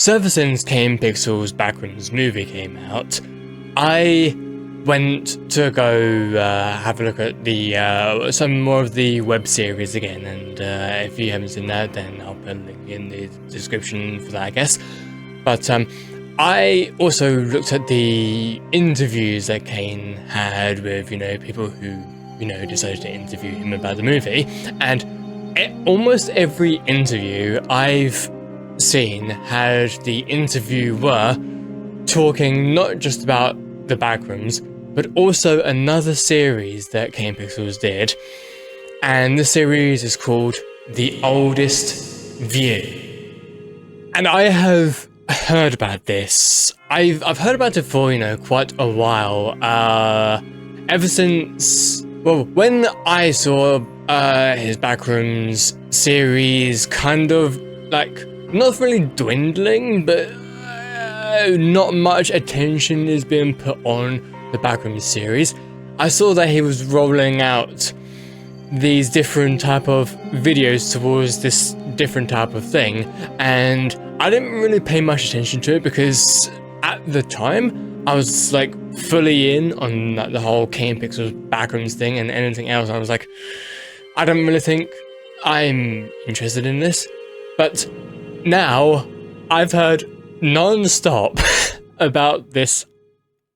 So ever since Kane Pixel's Backrooms movie came out, I went to go have a look at the some more of the web series again, and if you haven't seen that, then I'll put a link in the description for that, I guess. But I also looked at the interviews that Kane had with, people who, decided to interview him about the movie, and almost every interview I've seen had the interviewer talking not just about the Backrooms, but also another series that Kane Pixels did, and the series is called The Oldest View. And I have heard about this. I've heard about it for, quite a while. Ever since, when I saw his Backrooms series kind of, not really dwindling, but not much attention is being put on the Backrooms series, I saw that he was rolling out these different type of videos towards this different type of thing, and I didn't really pay much attention to it because at the time I was fully in on the whole Kane Pixels Backrooms thing, and anything else I was like, I don't really think I'm interested in this. But now I've heard non-stop about this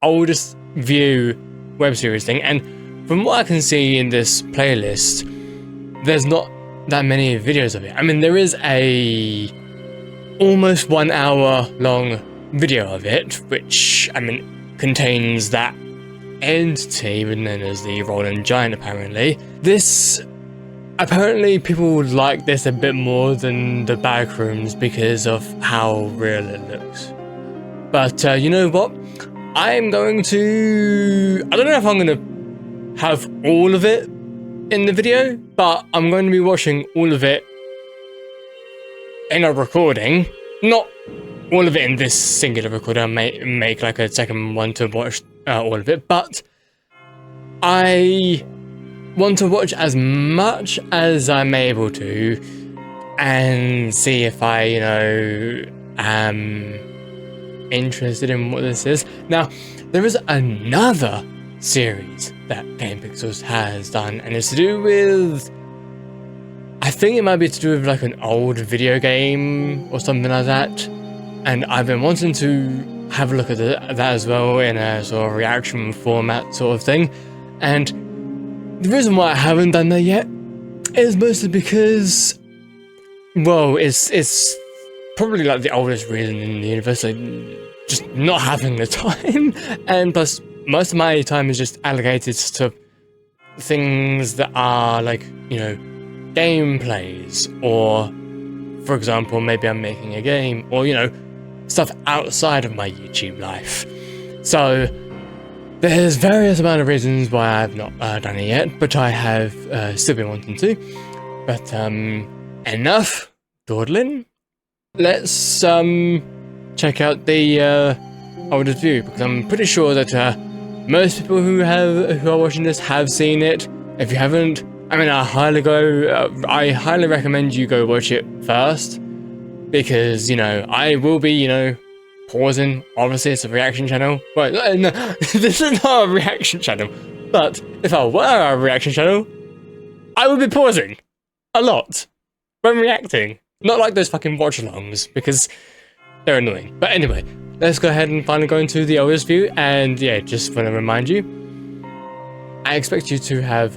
Oldest View web series thing, and from what I can see in this playlist, there's not that many videos of it. I mean, there is a almost 1 hour long video of it, which, contains that entity known as the Rolling Giant, apparently. Apparently people like this a bit more than the Backrooms because of how real it looks. But you know what? I don't know if I'm going to have all of it in the video, but I'm going to be watching all of it in a recording. Not all of it in this singular recording. I may make a second one to watch all of it, but I want to watch as much as I'm able to and see if I, am interested in what this is. Now, there is another series that Kane Pixels has done, and it's to do with, I think it might be to do with an old video game or something like that, and I've been wanting to have a look at that as well in a sort of reaction format sort of thing. And the reason why I haven't done that yet is mostly because, it's probably the oldest reason in the universe, just not having the time, and plus most of my time is just allocated to things that are gameplays, or for example, maybe I'm making a game, or stuff outside of my YouTube life. So there's various amount of reasons why I've not done it yet, but I have still been wanting to. But enough dawdling. Let's check out the Oldest View, because I'm pretty sure that most people who are watching this have seen it. If you haven't, I highly recommend you go watch it first, because I will be pausing. Obviously, it's a reaction channel. Well, no, this is not a reaction channel. But if I were a reaction channel, I would be pausing a lot when reacting. Not like those fucking watch-alongs, because they're annoying. But anyway, let's go ahead and finally go into the Oldest View. And yeah, just want to remind you, I expect you to have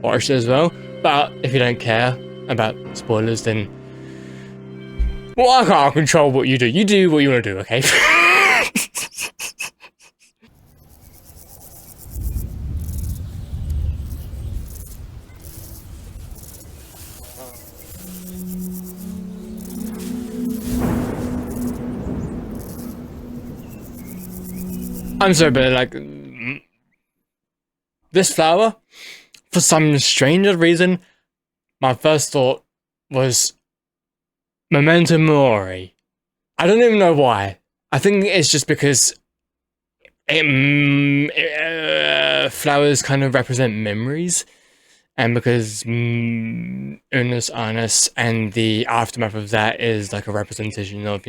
watched it as well. But if you don't care about spoilers, then I can't control what you do. You do what you want to do, okay? I'm sorry, but this flower, for some strange reason, my first thought was Memento Mori. I don't even know why. I think it's just because flowers kind of represent memories, And because Unus Annus and the aftermath of that is like a representation of,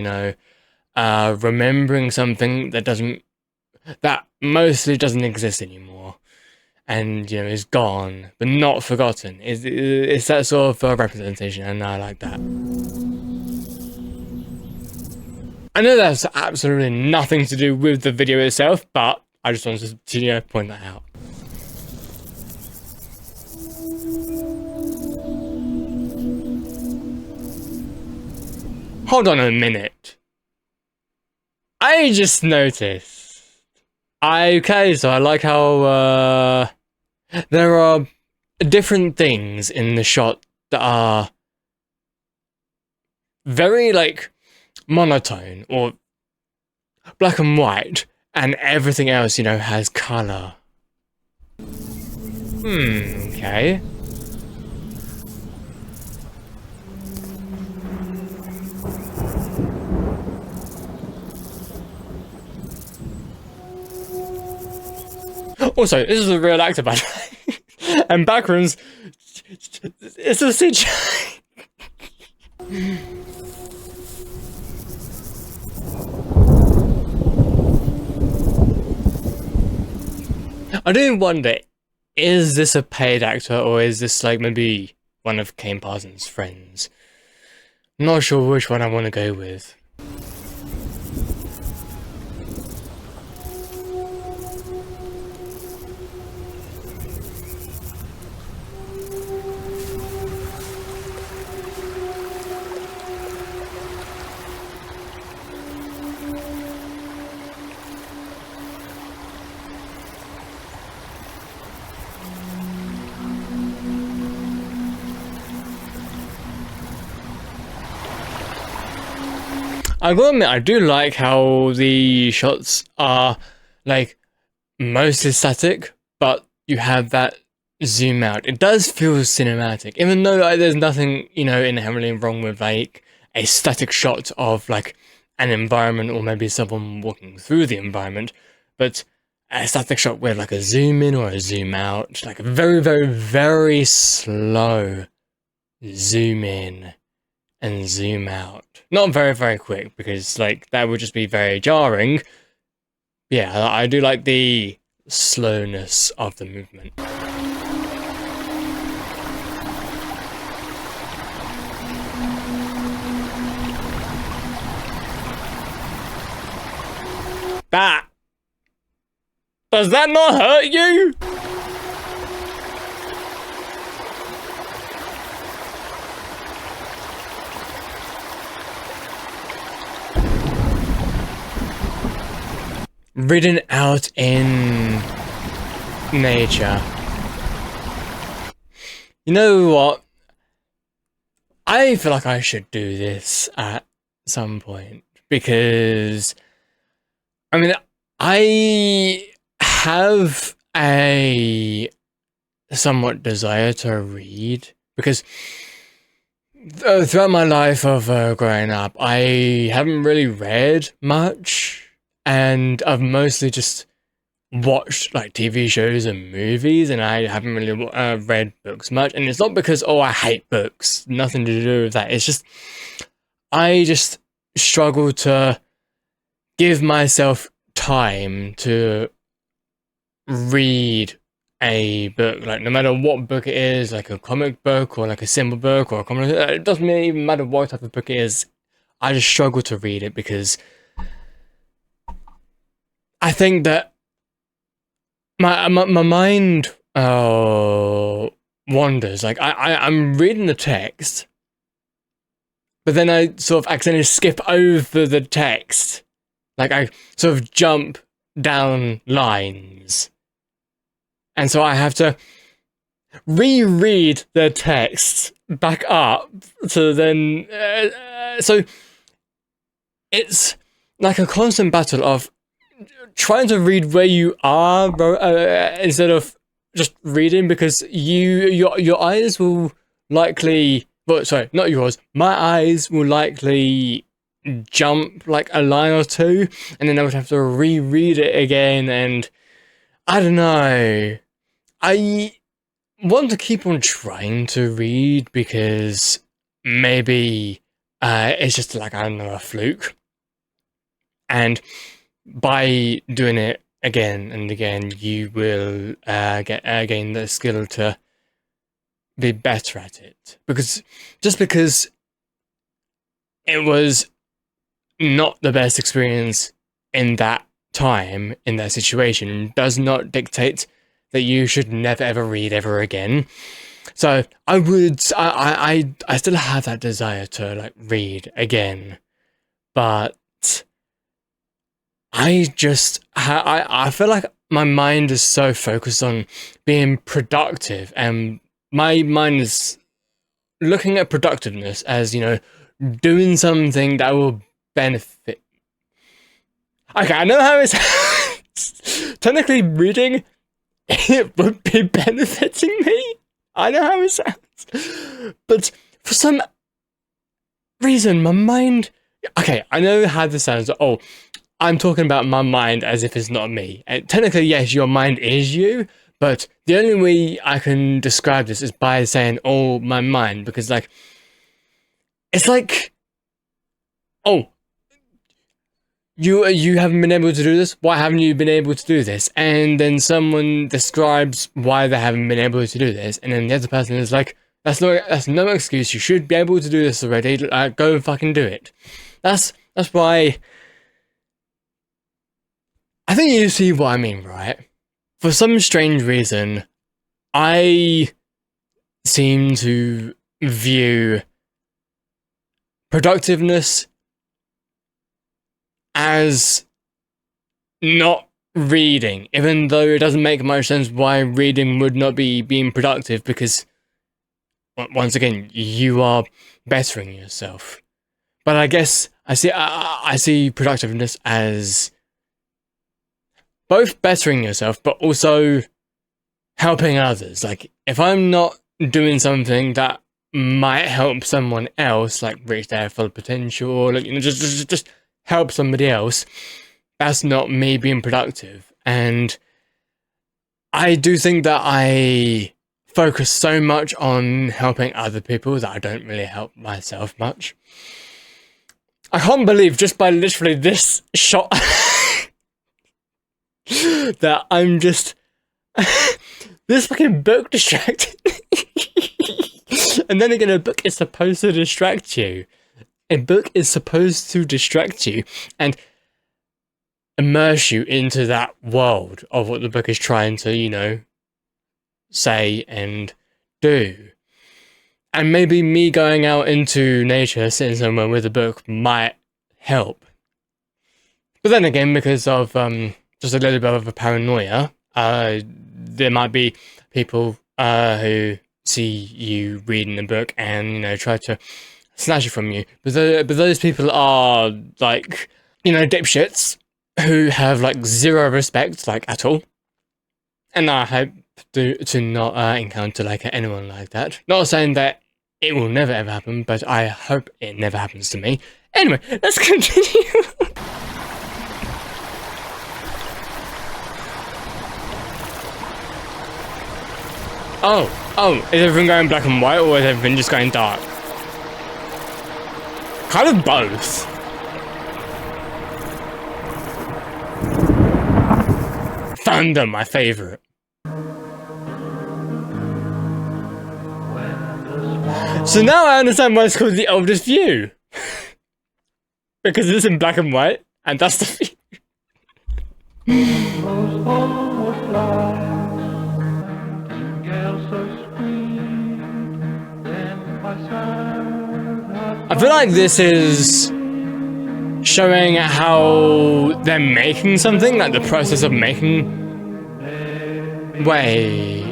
remembering something that mostly doesn't exist anymore, and is gone but not forgotten. It's that sort of representation, and I like that. I know that's absolutely nothing to do with the video itself, but I just wanted to point that out. Hold on a minute. I just noticed. Okay, so I like how there are different things in the shot that are very like monotone or black and white, and everything else, has color. Okay. Also, this is a real actor, by the way. And Backrooms, it's a CGI. I do wonder, is this a paid actor, or is this like maybe one of Kane Parsons' friends? I'm not sure which one I want to go with. I gotta admit, I do like how the shots are like mostly static, but you have that zoom out. It does feel cinematic, even though there's nothing, inherently wrong with like a static shot of like an environment or maybe someone walking through the environment, but a static shot with like a zoom in or a zoom out, like a very, very, very slow zoom in and zoom out. Not very, very quick, because like that would just be very jarring. Yeah, I do like the slowness of the movement. That! Does that not hurt you? Ridden out in nature. You know what? I feel like I should do this at some point, because I have a somewhat desire to read, because throughout my life of growing up, I haven't really read much. And I've mostly just watched like TV shows and movies, and I haven't really read books much. And it's not because, I hate books. Nothing to do with that. It's just, I just struggle to give myself time to read a book. Like, no matter what book it is, like a comic book or like a simple book or a comic, it doesn't even matter what type of book it is. I just struggle to read it, because I think that my mind wanders. Like I'm reading the text, but then I sort of accidentally skip over the text. Like I sort of jump down lines, and so I have to reread the text back up to then. So it's like a constant battle of trying to read where you are instead of just reading, because your eyes will likely, well, sorry, not yours, my eyes will likely jump like a line or two, and then I would have to reread it again, and I don't know. want to keep on trying to read because maybe it's just like, I don't know, a fluke. And by doing it again and again, you will gain the skill to be better at it. Because it was not the best experience in that time, in that situation, does not dictate that you should never ever read ever again. So I still have that desire to like read again, but I feel like my mind is so focused on being productive, and my mind is looking at productiveness as, you know, doing something that will benefit. Okay, I know how it's technically reading, it would be benefiting me. I know how it sounds, but for some reason, my mind. Okay, I know how this sounds. Oh, I'm talking about my mind as if it's not me. And technically, yes, your mind is you, but the only way I can describe this is by saying, oh, my mind, because, like, it's like, oh, you haven't been able to do this? Why haven't you been able to do this? And then someone describes why they haven't been able to do this, and then the other person is like, that's no excuse, you should be able to do this already, go and fucking do it. That's why... I think you see what I mean, right? For some strange reason, I seem to view productiveness as not reading, even though it doesn't make much sense why reading would not be being productive, because, once again, you are bettering yourself. But I guess I see productiveness as both bettering yourself, but also helping others. Like, if I'm not doing something that might help someone else, like reach their full potential, or like, you know, just help somebody else, that's not me being productive. And I do think that I focus so much on helping other people that I don't really help myself much. I can't believe, just by literally this shot, that I'm just... this fucking book distracted me. And then again, a book is supposed to distract you. A book is supposed to distract you and immerse you into that world of what the book is trying to, you know, say and do. And maybe me going out into nature, sitting somewhere with a book, might help. But then again, because of just a little bit of a paranoia, there might be people who see you reading a book and, you know, try to snatch it from you. But those people are, like, you know, dipshits who have, like, zero respect, like, at all. And I hope to not encounter, like, anyone like that. Not saying that it will never ever happen, but I hope it never happens to me. Anyway, let's continue. Oh, is everything going black and white, or is everything just going dark? Kind of both. Thunder, my favorite. So now I understand why it's called the oldest view. Because it's in black and white, and that's the view. I feel like this is showing how they're making something, like the process of making... Wait...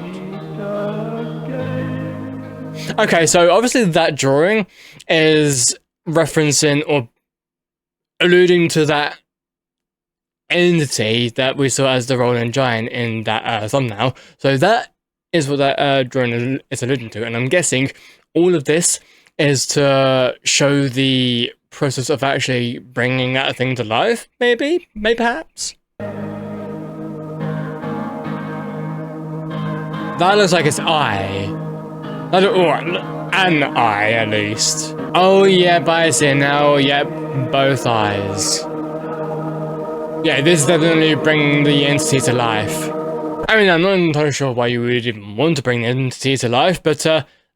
Okay, so obviously that drawing is referencing or alluding to that entity that we saw as the rolling giant in that thumbnail. So that is what that drawing is alluding to, and I'm guessing all of this is to show the process of actually bringing that thing to life, maybe perhaps. That looks like its eye. An eye, at least. Oh, yeah, I see it now. Yep, both eyes. Yeah, this is definitely bringing the entity to life. I mean, I'm not entirely sure why you would even want to bring the entity to life, but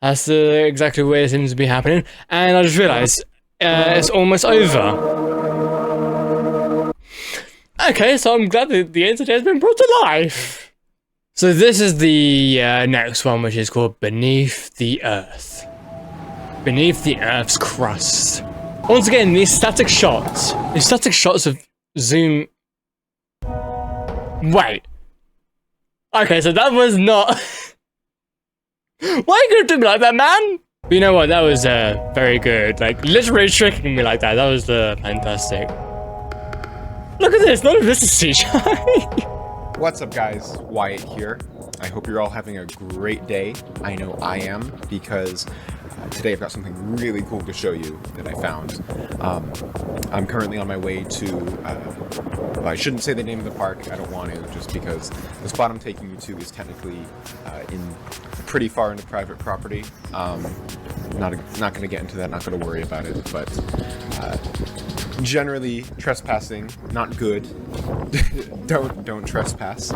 that's exactly the way it seems to be happening. And I just realized it's almost over. Okay, so I'm glad that the entity has been brought to life. So this is the next one, which is called Beneath the Earth. Beneath the Earth's crust. Once again, these static shots of zoom. Wait. Okay, so that was not. Why are you gonna do me like that, man? But you know what? That was very good. Like literally tricking me like that. That was fantastic. Look at this. None of this is CGI. What's up, guys? Wyatt here. I hope you're all having a great day. I know I am, because today I've got something really cool to show you that I found. I'm currently on my way to, I shouldn't say the name of the park, I don't want to, just because the spot I'm taking you to is technically pretty far into private property. Not going to get into that, not going to worry about it, but generally trespassing, not good. don't trespass.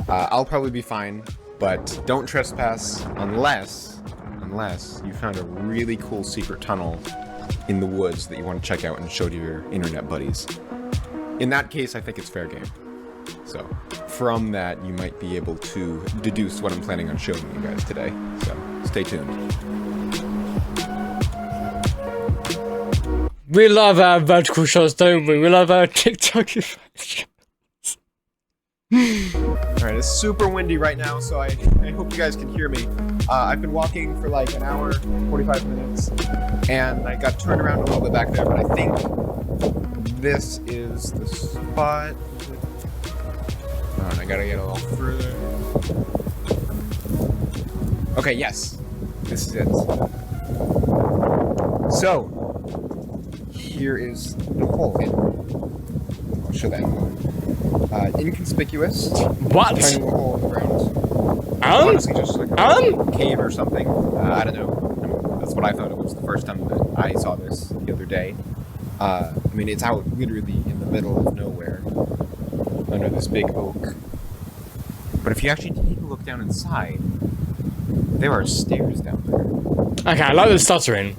I'll probably be fine, but don't trespass unless you found a really cool secret tunnel in the woods that you want to check out and show to your internet buddies. In that case, I think it's fair game. So from that, you might be able to deduce what I'm planning on showing you guys today. So stay tuned. We love our vertical shots, don't we? We love our TikTok shots. Alright, it's super windy right now, so I hope you guys can hear me. I've been walking for like an hour, 45 minutes, and I got turned around a little bit back there, but I think this is the spot. Oh, and I gotta get a little further. Okay, yes, this is it. So, here is the hole. I'll show that. Inconspicuous. What? Tiny little hole in the ground. Honestly, just like a cave or something. I don't know. I mean, that's what I thought it was the first time that I saw this the other day. I mean, it's out literally in the middle of nowhere, under this big oak. But if you actually take a look down inside, there are stairs down there. Okay, I like the stuttering.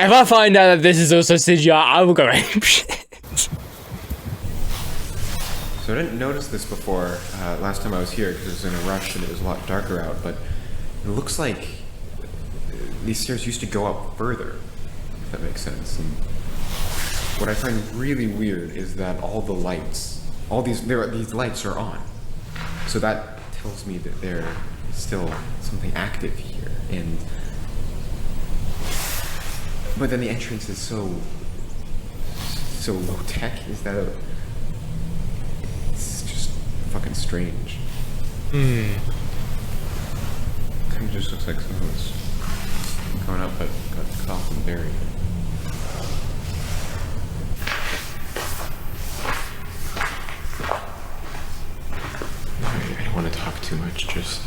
If I find out that this is also CGI, I will go apeshit. So I didn't notice this before last time I was here because it was in a rush and it was a lot darker out, but it looks like these stairs used to go up further, if that makes sense. And what I find really weird is that all the lights, these lights are on. So that tells me that there is still something active here. But then the entrance is so low tech. Is that it's just fucking strange. Kind of just looks like someone's going up but got cut off and buried. I don't want to talk too much, just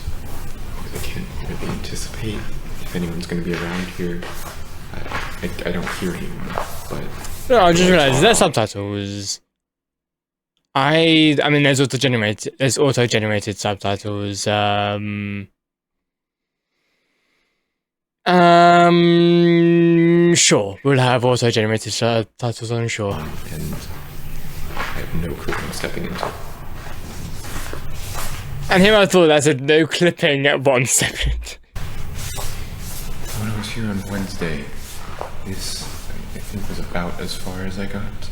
because I can't really anticipate if anyone's going to be around here. I don't hear anyone, but... No, I just realized there's subtitles. I mean, there's auto-generated subtitles. Sure, we'll have auto-generated subtitles on, sure. And I have no clue what I'm stepping into. And here I thought that said no clipping at 1 second. When I was here on Wednesday, this, I think, was about as far as I got.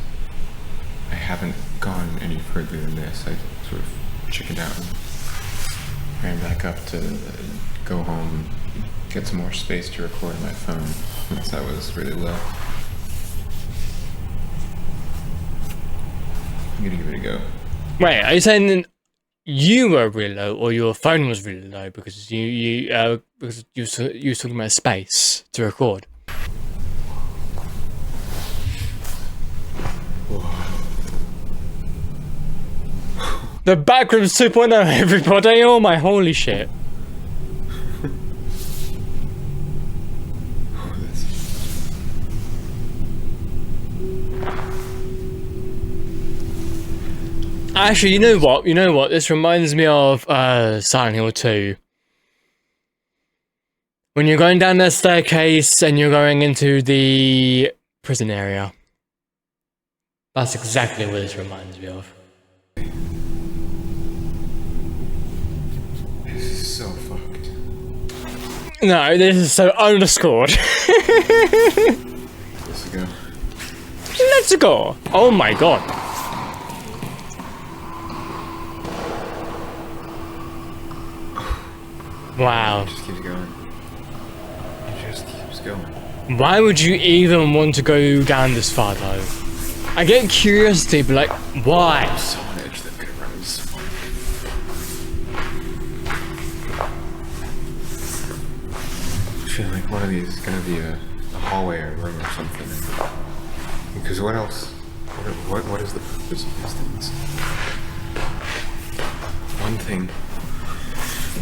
I haven't gone any further than this. I sort of chickened out and ran back up to go home and get some more space to record my phone, since that was really low. I'm gonna give it a go. Wait, are you saying that you were really low, or your phone was really low because you were talking about space to record? The Backrooms 2.0, everybody! Oh my holy shit. Actually, you know what? You know what? This reminds me of Silent Hill 2. When you're going down that staircase and you're going into the prison area. That's exactly what this reminds me of. This is so fucked. No, this is so underscored. Let's go. Let's go. Oh my god. Wow. It just keeps going. It just keeps going. Why would you even want to go down this far though? I get curiosity, but like, why? I'm so on edge that I'm gonna run this far. I feel like one of these is gonna be a hallway or a room or something. Because what else? What is the purpose of these things? One thing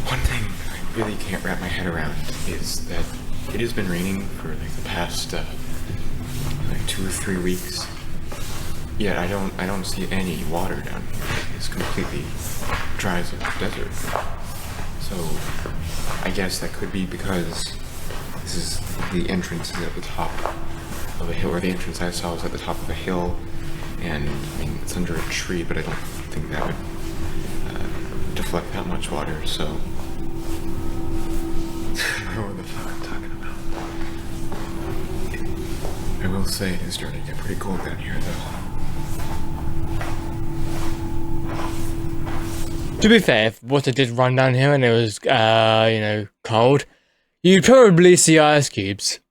I really can't wrap my head around is that it has been raining for like the past like 2 or 3 weeks. Yet I don't see any water down here. It's completely dry as a desert. So I guess that could be because this is the entrance is at the top of a hill, or the entrance I saw was at the top of a hill, and I mean it's under a tree, but I don't think that would deflect that much water. So I don't know what the fuck I'm talking about. I will say it's starting to get pretty cold down here, though. To be fair, if water did run down here and it was, you know, cold, you'd probably see ice cubes.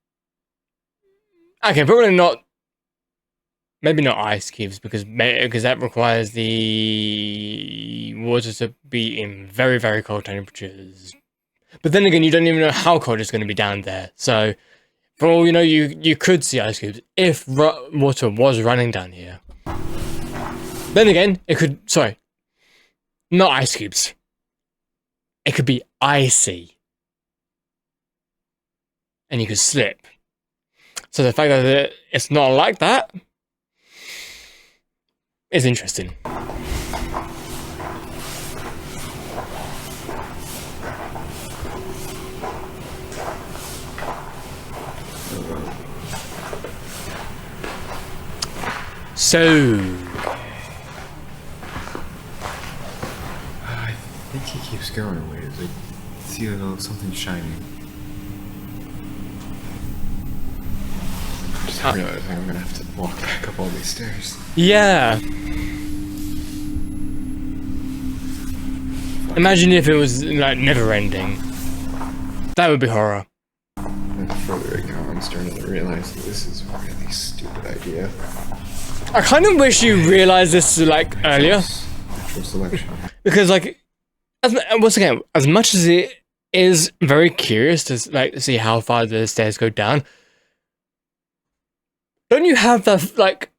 Okay, probably not. Maybe not ice cubes, because that requires the water to be in very, very cold temperatures. But then again, you don't even know how cold it's going to be down there. So, for all you know, you could see ice cubes if water was running down here. Then again, it could, sorry, not ice cubes. It could be icy. And you could slip. So the fact that it's not like that is interesting. So I think he keeps going a ways. I see a little something shining. I just realized I'm gonna have to walk back up all these stairs. yeah. Imagine if it was like never ending. That would be horror. And further right now, I'm starting to realize that this is a really stupid idea. I kind of wish you realized this like earlier. Natural selection. Because like, once again, as much as it is very curious to like see how far the stairs go down, don't you have that like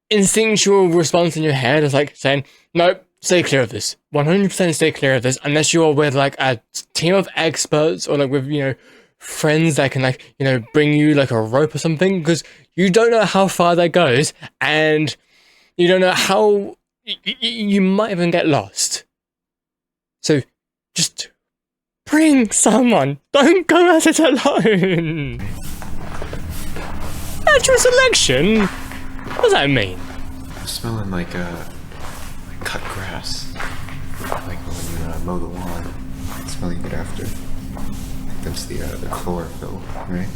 instinctual response in your head of like saying, nope, stay clear of this. 100% stay clear of this, unless you're with like a team of experts or like with, you know, friends that can like, you know, bring you like a rope or something, because you don't know how far that goes, and you don't know how you might even get lost. So just bring someone. Don't go at it alone. Natural selection? What does that mean? I'm smelling like cut grass. Like when you mow the lawn. It's smelling good after. That's the chlorophyll, right?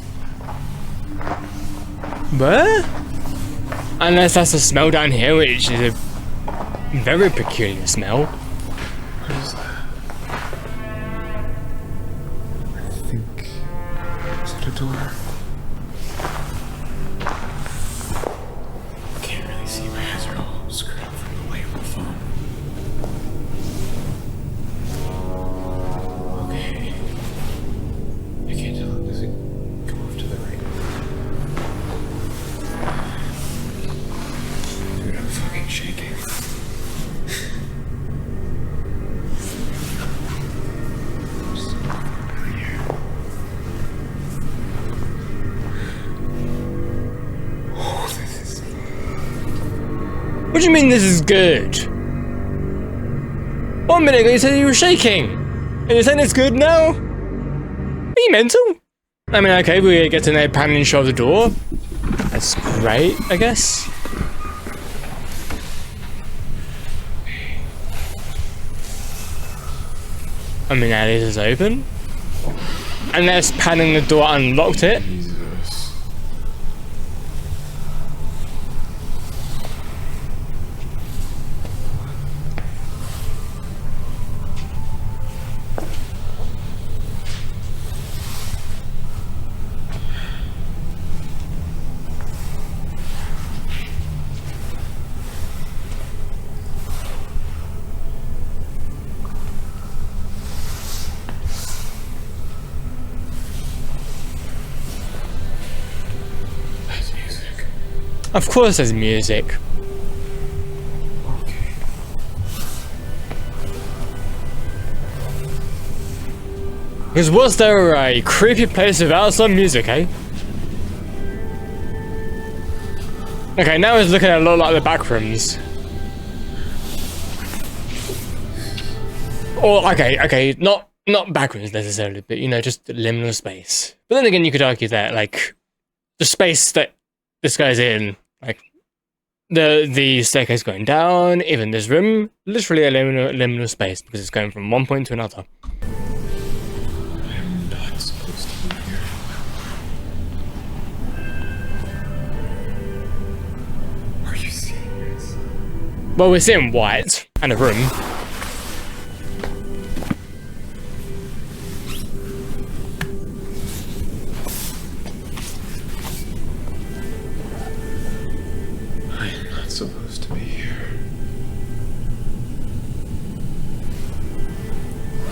What? Unless that's the smell down here, which is a very peculiar smell. What is that? I think... Is it a door? Can't really see. My eyes are all screwed up from the light on the phone. Okay. I can't tell. Does it go off to the right? Dude, I'm fucking shaking. What do you mean this is good? 1 minute ago you said you were shaking, and you're saying it's good now? Are you mental? I mean, okay, we get to know panning shot of the door. That's great, I guess. I mean, at least it's open. Unless panning the door unlocked it. Jesus. Of course there's music. Okay. Because was there a creepy place without some music, eh? Okay, now it's looking a lot like the Backrooms. Or, okay, not Backrooms necessarily, but, you know, just liminal space. But then again, you could argue that, like, the space that this guy's in, like, the staircase going down, even this room, literally a liminal space, because it's going from one point to another. I'm not supposed to be here. Are you seeing this? Well, we're seeing white, and a room. I'm not supposed to be here.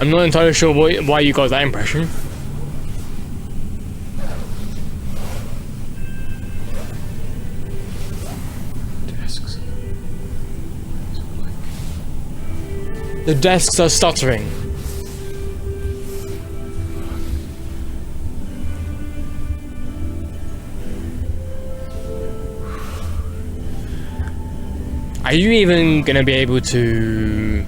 I'm not entirely sure why you got that impression. Desks. The desks are stuttering. Are you even gonna be able to...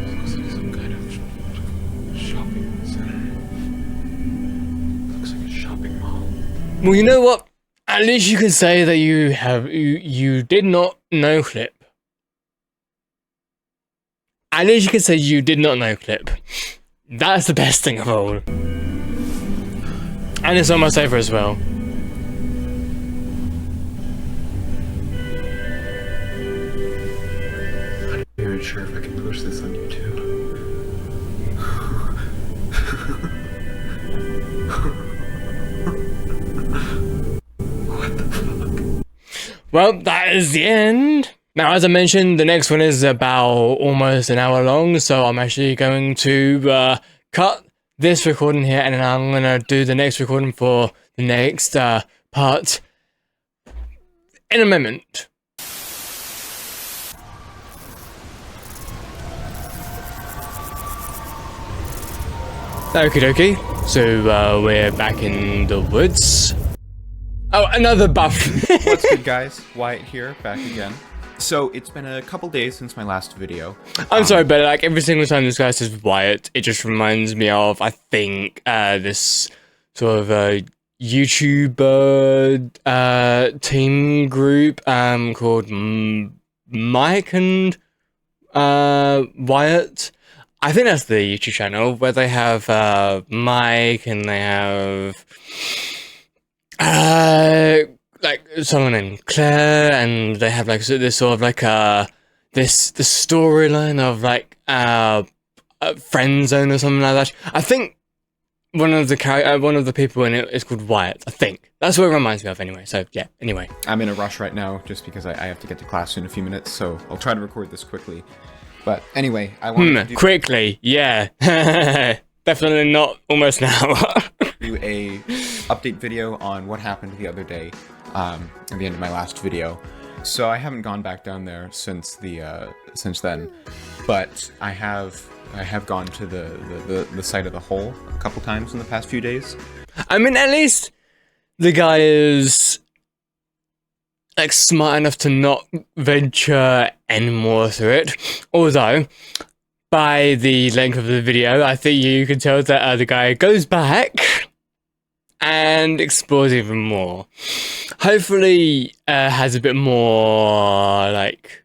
Looks like some kind of shopping center. Looks like a shopping mall. Well, you know what? At least you can say that you did not no clip. At least you can say you did not no clip. That's the best thing of all. And it's almost over as well. I'm not even sure if I can push this on YouTube. What the fuck? Well, that is the end. Now, as I mentioned, the next one is about almost an hour long, so I'm actually going to cut this recording here, and then I'm going to do the next recording for the next part in a moment. Okie dokie, so we're back in the woods. Oh, another buff. What's good, guys? Wyatt here, back again. So, it's been a couple days since my last video. I'm sorry, but like every single time this guy says Wyatt, it just reminds me of, I think, this sort of YouTuber team group called Mike and Wyatt. I think that's the YouTube channel where they have Mike and they have like someone named Claire, and they have like this sort of like this storyline of like friend zone or something like that. I think one of the people in it is called Wyatt. I think that's what it reminds me of anyway. So yeah. Anyway, I'm in a rush right now just because I have to get to class in a few minutes, so I'll try to record this quickly. But anyway, I want to do quickly. Yeah, definitely not almost now. do a update video on what happened the other day at the end of my last video. So I haven't gone back down there since then, but I have I have gone to the site of the hole a couple times in the past few days. I mean, at least the guy is like smart enough to not venture any more through it. Although, by the length of the video, I think you can tell that the guy goes back and explores even more. Hopefully, has a bit more like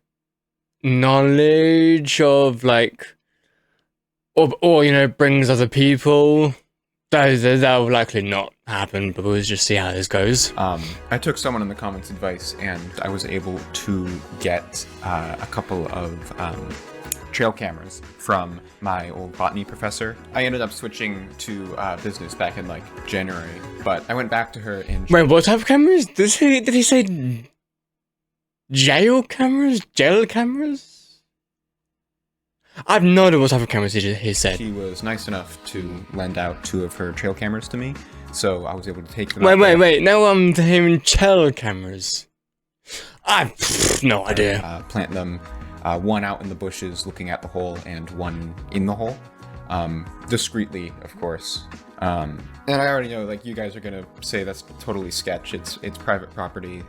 knowledge of like, or you know, brings other people. That will likely not happen, but we'll just see how this goes. I took someone in the comments' advice, and I was able to get a couple of trail cameras from my old botany professor. I ended up switching to business back in like January, but I went back to her in... Wait, what type of cameras? Did he say jail cameras? Jail cameras? I've no idea what type of cameras he said. She was nice enough to lend out 2 of her trail cameras to me, so I was able to take them. Wait. Now I'm hearing trail cameras. I've no idea. Plant them, one out in the bushes looking at the hole, and one in the hole. Discreetly, of course. And I already know, like, you guys are gonna say that's totally sketch. It's private property.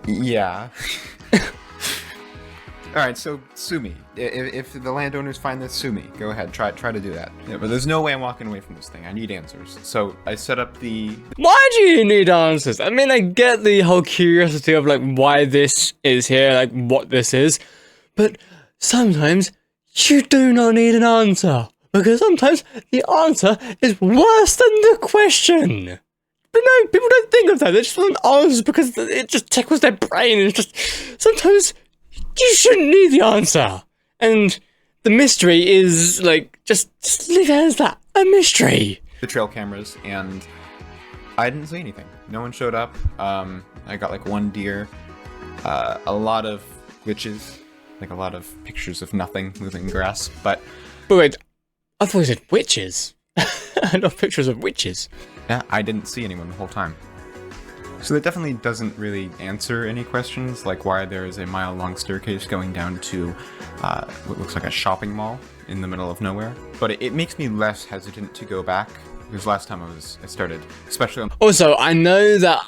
Yeah. Alright, so sue me. If the landowners find this, sue me. Go ahead, try to do that. Yeah, but there's no way I'm walking away from this thing. I need answers. So I set up the... Why do you need answers? I mean, I get the whole curiosity of like why this is here, like what this is, but sometimes you do not need an answer, because sometimes the answer is worse than the question. But no, people don't think of that. They just want answers because it just tickles their brain. And it's just sometimes you shouldn't need the answer. And the mystery is like just leave it as that, a mystery. The trail cameras, and I didn't see anything. No one showed up. I got like 1 deer, a lot of glitches, like a lot of pictures of nothing moving grass. But wait, I thought you said witches. I know pictures of witches. Yeah, I didn't see anyone the whole time. So that definitely doesn't really answer any questions, like why there is a mile-long staircase going down to what looks like a shopping mall in the middle of nowhere. But it makes me less hesitant to go back, because last time I started, especially on... Also, I know that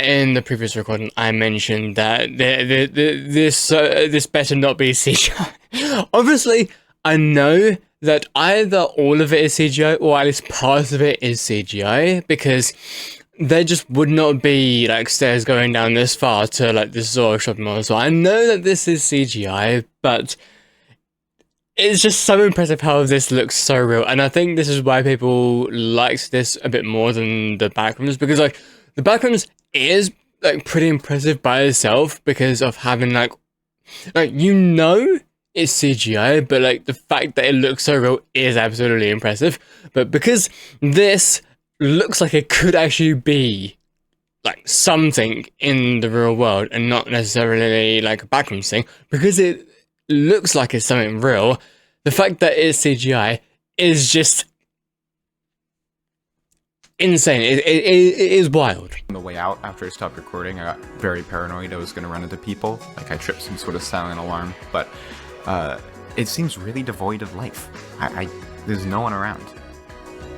in the previous recording I mentioned that this better not be CGI. Obviously, I know that either all of it is CGI or at least part of it is CGI, because there just would not be like stairs going down this far to like this sort of shopping mall. So I know that this is CGI, but it's just so impressive how this looks so real. And I think this is why people liked this a bit more than the Backrooms, because like the Backrooms is like pretty impressive by itself because of having like you know it's CGI, but like the fact that it looks so real is absolutely impressive. But because this looks like it could actually be like something in the real world and not necessarily like a Backrooms thing, because it looks like it's something real, the fact that it's CGI is just insane. It is wild. On the way out, after I stopped recording, I got very paranoid I was going to run into people, like I tripped some sort of silent alarm, but it seems really devoid of life. There's no one around.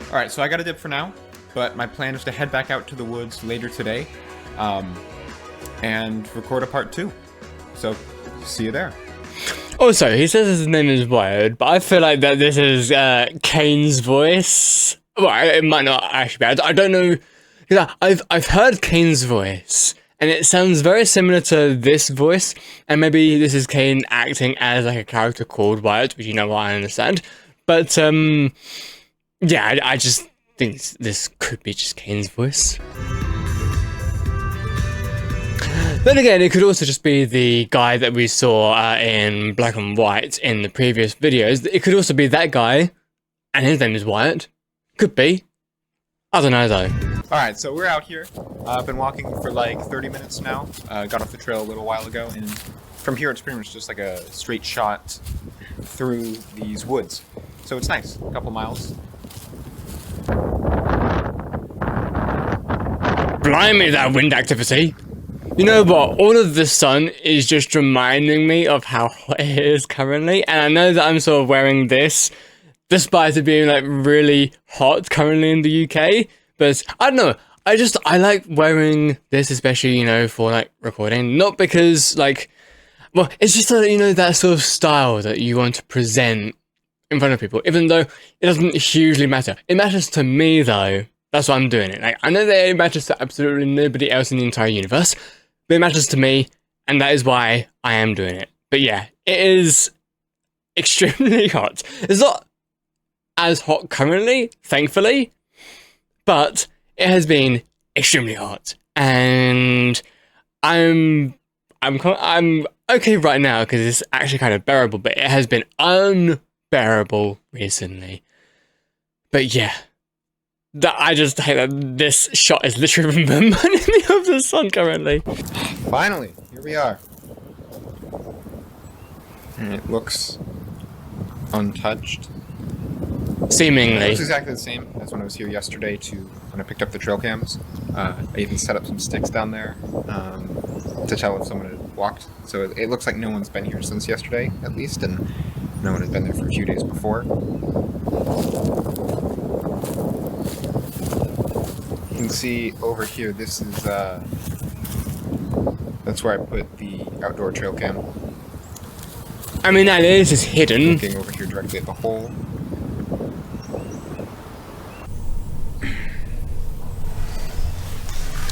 Alright, so I got a dip for now, but my plan is to head back out to the woods later today, and record a part 2. So, see you there. Also, he says his name is Wired, but I feel like that this is Kane's voice. Well, it might not actually be. I don't know. I've heard Kane's voice, and it sounds very similar to this voice. And maybe this is Kane acting as like a character called Wired, which you know what I understand. But yeah, I just think this could be just Kane's voice. Then again, it could also just be the guy that we saw in black and white in the previous videos. It could also be that guy, and his name is Wyatt. Could be. I don't know though. Alright, so we're out here. I've been walking for like 30 minutes now. Got off the trail a little while ago, and from here it's pretty much just like a straight shot through these woods. So it's nice, a couple miles. Blimey, that wind activity! You know what? All of the sun is just reminding me of how hot it is currently, and I know that I'm sort of wearing this despite it being like really hot currently in the UK, but I don't know. I like wearing this, especially, you know, for like recording, not because like, well, it's just that, you know, that sort of style that you want to present in front of people, even though it doesn't hugely matter. It matters to me though. That's why I'm doing it. Like, I know that it matters to absolutely nobody else in the entire universe, but it matters to me, and that is why I am doing it. But yeah, it is extremely hot. It's not as hot currently, thankfully, but it has been extremely hot, and I'm okay right now because it's actually kind of bearable, but it has been unbearable recently. But yeah, I just hate that this shot is literally reminding me of the sun currently. Finally, here we are. And it looks untouched. Seemingly. It looks exactly the same as when I was here yesterday when I picked up the trail cams. I even set up some sticks down there to tell if someone had walked. So it looks like no one's been here since yesterday, at least, and no one had been there for a few days before. You can see over here, this is, that's where I put the outdoor trail cam. I mean, that is just hidden. Looking over here directly at the hole.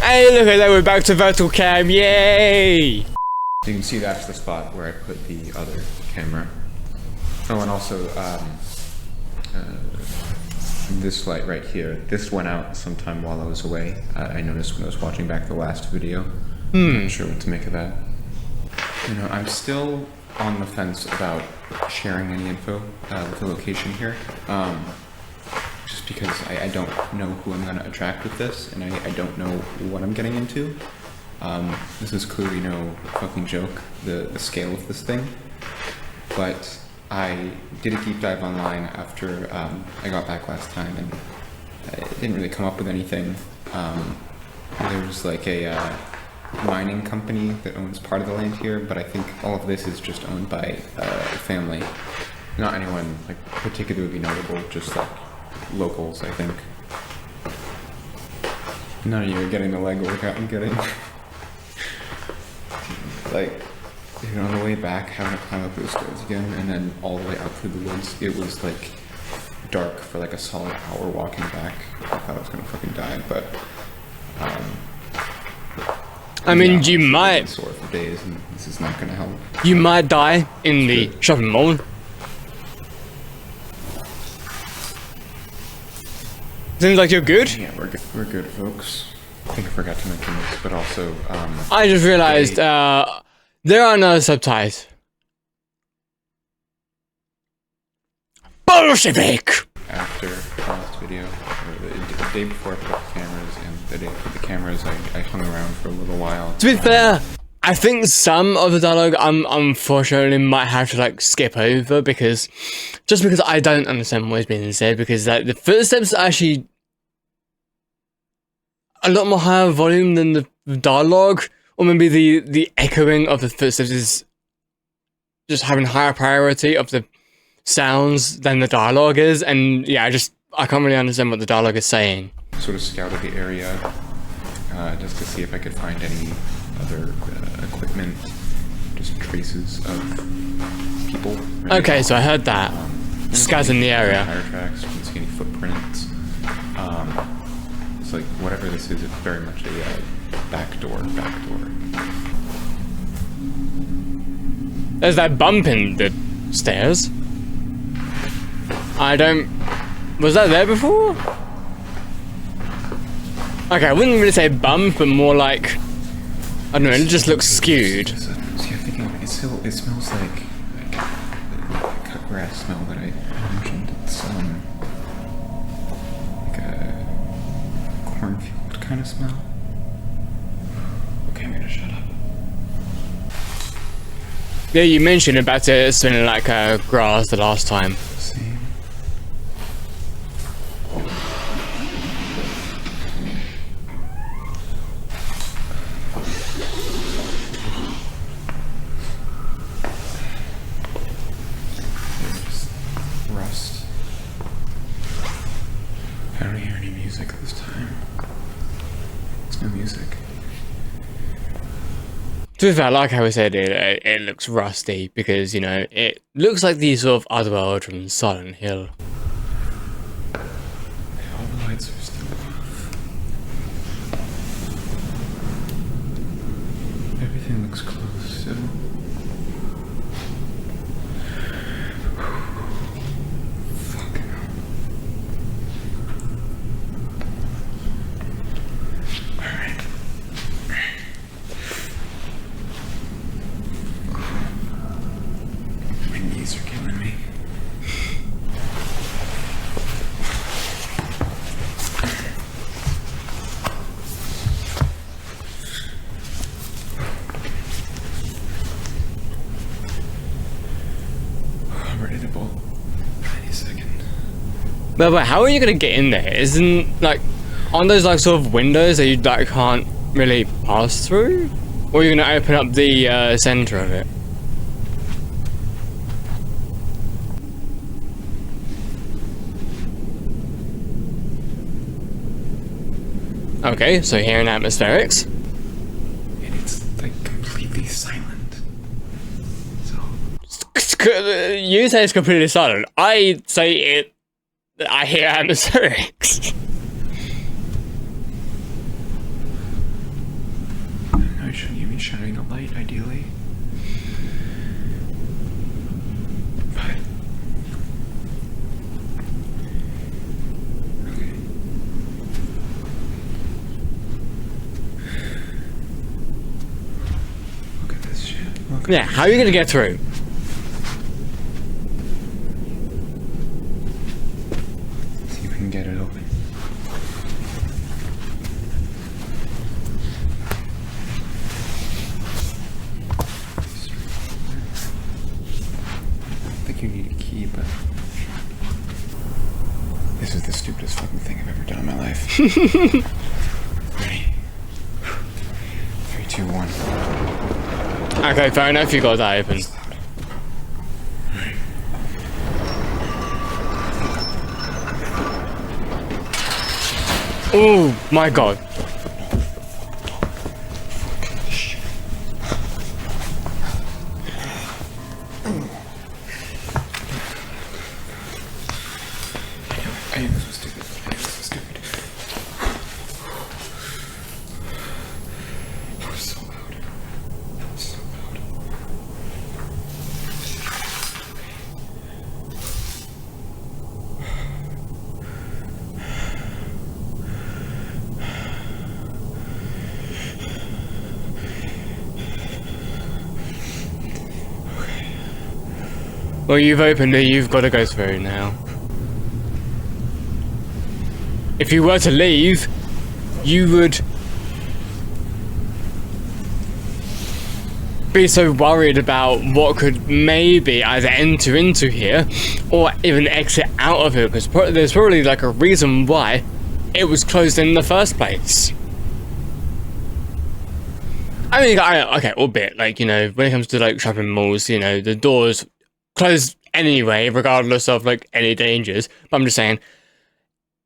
Hey, look at that, we're back to vertical cam, yay! You can see that's the spot where I put the other camera. Oh, and also, this light right here, this went out sometime while I was away. I noticed when I was watching back the last video. I'm not sure what to make of that. You know, I'm still on the fence about sharing any info with the location here. Just because I don't know who I'm going to attract with this, and I don't know what I'm getting into. This is clearly no fucking joke, the scale of this thing. But I did a deep dive online after I got back last time, and it didn't really come up with anything. There's like a mining company that owns part of the land here, but I think all of this is just owned by a family. Not anyone like particularly notable, just like locals, I think. None of you are getting the leg workout I'm getting. Like, you know, on the way back, having to climb up those stairs again, and then all the way out through the woods, it was like dark for like a solid hour walking back. I thought I was gonna fucking die, but I mean, yeah, you might. I've been sore for days, and this is not gonna help. You might die in the shopping mall. Seems like you're good. Yeah, we're good, folks. I think I forgot to mention this, but also, I just realized there are no subtitles. Bolshevik! after the last video, or the day before I put up the cameras, and the day I put the cameras, I hung around for a little while. To be fair, I think some of the dialogue unfortunately might have to like skip over because I don't understand what is being said, because like the footsteps are actually a lot more higher volume than the dialogue, or maybe the echoing of the footsteps is just having higher priority of the sounds than the dialogue is, and yeah, I can't really understand what the dialogue is saying. Sort of scouted the area just to see if I could find any other equipment, just traces of people. Right? Okay, so I heard that. Scouts in the area. Tire tracks, didn't see any footprints. It's like whatever this is, it's very much a back door. There's that bump in the stairs. Was that there before? Okay, I wouldn't really say bump, but more like, I don't know, it just looks skewed. See, I'm thinking it smells like cut grass smell that I mentioned. It's like a cornfield kind of smell. Okay, I'm gonna shut up. Yeah, you mentioned about it smelling like grass the last time. Same. There's no music. To be fair, like how I said, it looks rusty because, you know, it looks like the sort of Otherworld from Silent Hill. All the lights are still off. Everything looks closed still. Fucking hell. Alright. My knees are killing me. I'm ready to bolt any second. But how are you gonna get in there? Isn't, like, aren't those, like, sort of windows that you, like, can't really pass through? Or are you gonna open up the center of it? Okay, so here in atmospherics. And it's like completely silent. So You say it's completely silent. I say I hear atmospherics. I shouldn't even shining a light, ideally. But okay. Look at this shit. Look. Yeah, how are you gonna get through? See if we can get it open. I think you need a key, but this is the stupidest fucking thing I've ever done in my life. Ready? 3, 2, 1. Okay, fair enough, you got that open. Oh my god. I am so stupid. I am so stupid. That was so loud. That was so loud. Well, you've opened it, you've got to go through now. If you were to leave, you would be so worried about what could maybe either enter into here or even exit out of it, because there's probably like a reason why it was closed in the first place. I mean, okay, albeit, like, you know, when it comes to like shopping malls, you know, the doors close anyway, regardless of like any dangers. But I'm just saying,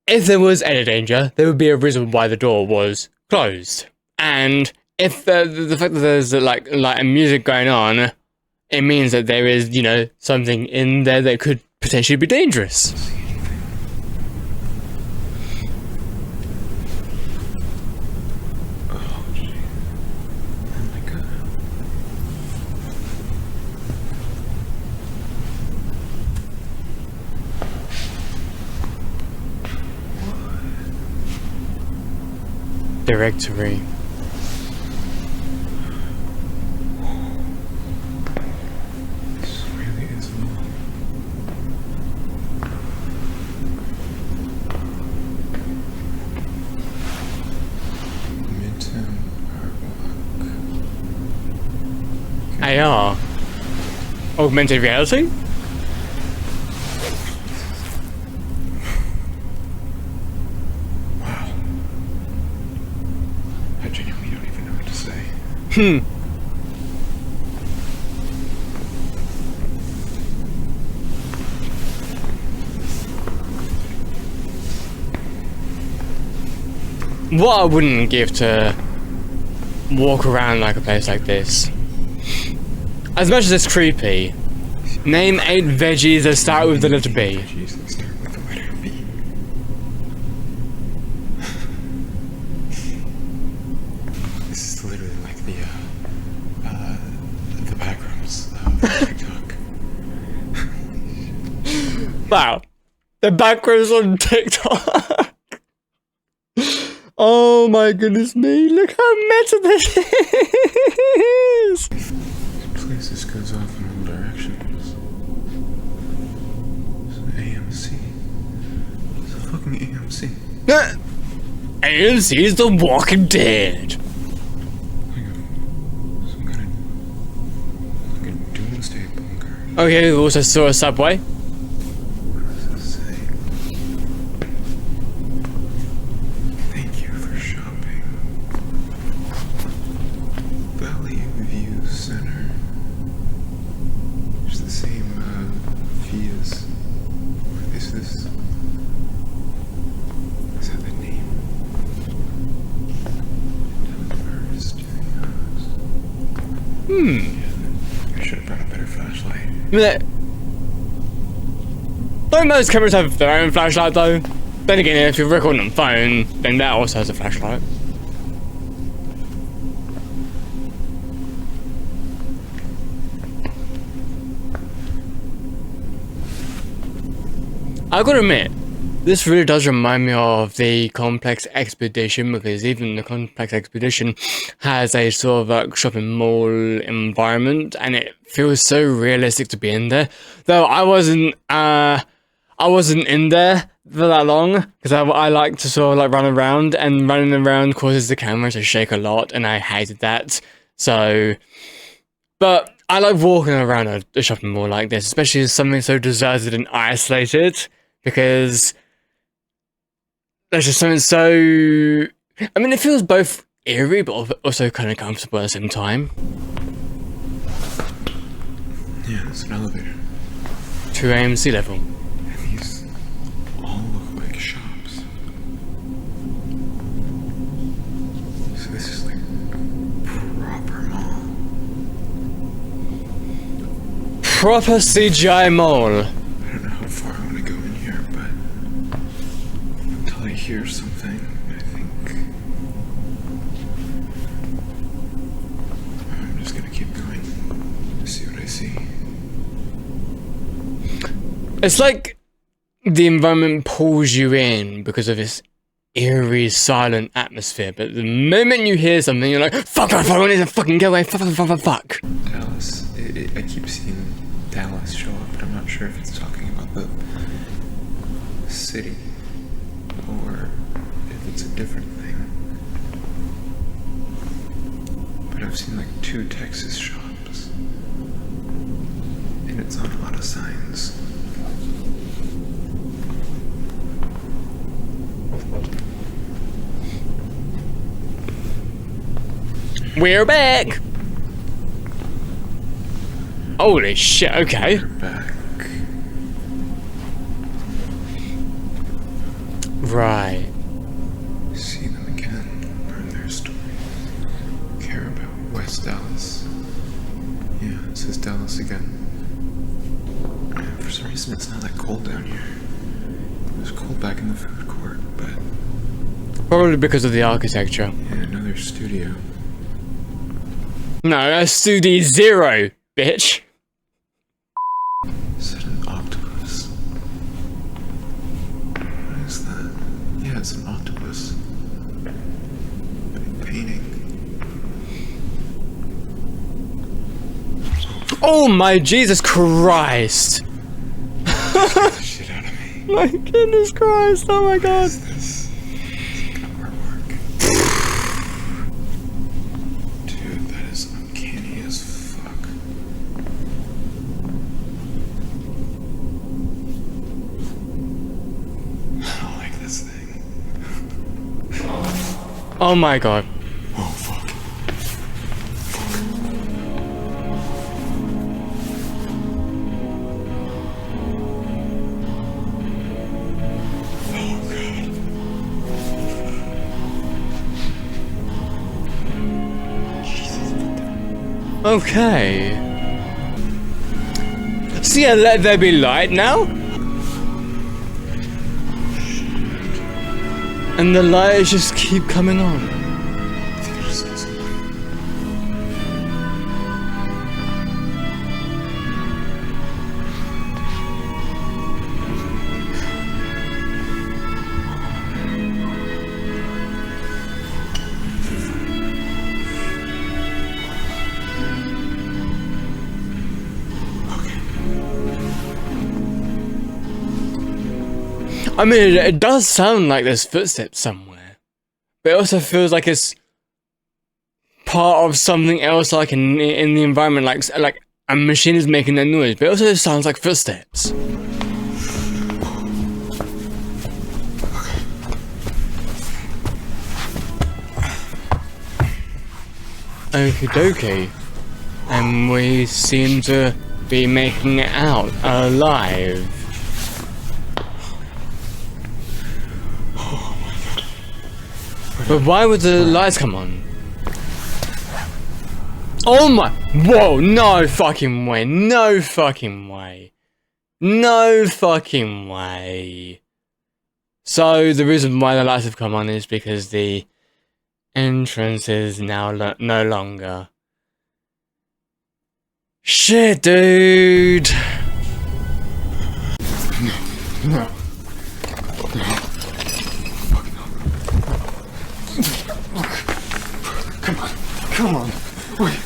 if there was any danger, there would be a reason why the door was closed. And if the fact that there's like a music going on, it means that there is, you know, something in there that could potentially be dangerous. Oh, gee. Oh my god. Directory. This really is long. Midtown Art Walk. AR. Augmented reality? Wow. I genuinely don't even know what to say. what I wouldn't give to walk around like a place like this. As much as it's creepy, name 8 veggies that start with the letter B. Veggies that start with the letter B. This is literally like the Backrooms TikTok. Wow. The Backrooms on TikTok. Oh my goodness me, look how meta this is! This place just goes off in all directions. It's an AMC. It's a fucking AMC. AMC is The Walking Dead. Some kind of doomsday bunker. Okay, we also saw a subway. What does this say? Thank you for shopping. Valley View Center. It's the same fee as. What is this? Is that the name? Yeah, I should have brought a better flashlight. Don't most cameras have their own flashlight though? Then again, if you're recording on phone, then that also has a flashlight. I gotta admit, this really does remind me of the Complex Expedition, because even the Complex Expedition has a sort of like shopping mall environment, and it feels so realistic to be in there. Though I wasn't in there for that long, because I like to sort of like run around, and running around causes the camera to shake a lot, and I hated that. So, but I like walking around a shopping mall like this, especially as something so deserted and isolated, because there's just something so... I mean, it feels both eerie, but also kind of comfortable at the same time. Yeah, it's an elevator. To AMC level. And these all look like shops. So this is like proper mall. Proper CGI mall. I don't know how far I want to go in here, but until I hear something, I think I'm just gonna keep going to see what I see. It's like the environment pulls you in because of this eerie, silent atmosphere, but the moment you hear something, you're like, fuck, I need to fucking go away, fuck. Dallas. I keep seeing Dallas show up, but I'm not sure if it's talking about the city or if it's a different thing. But I've seen like 2 Texas shops, and it's on a lot of signs. We're back! Holy shit, okay. We're back. Right. See them again, learn their stories. Care about West Dallas. Yeah, it says Dallas again. And for some reason it's not that cold down here. It was cold back in the food court, but... Probably because of the architecture. Yeah, another studio. No, that's Studio Zero, bitch. Is that an octopus? What is that? Yeah, it's an octopus. Big painting. Oh my Jesus Christ! Scared the shit out of me. My goodness Christ, oh my god. What is this? Some kind of artwork. Dude, that is uncanny as fuck. I don't like this thing. Oh my god. Oh, fuck. Oh, God. Okay. So yeah, let there be light now? And the lights just keep coming on. I mean, it does sound like there's footsteps somewhere, but it also feels like it's part of something else, like in the environment, like a machine is making that noise, but it also sounds like footsteps. Okie dokie, and we seem to be making it out alive. But why would the lights come on? Oh my! Whoa! No fucking way! No fucking way! No fucking way! So the reason why the lights have come on is because the entrance is now no longer. Shit, dude! No. Come on. Wait.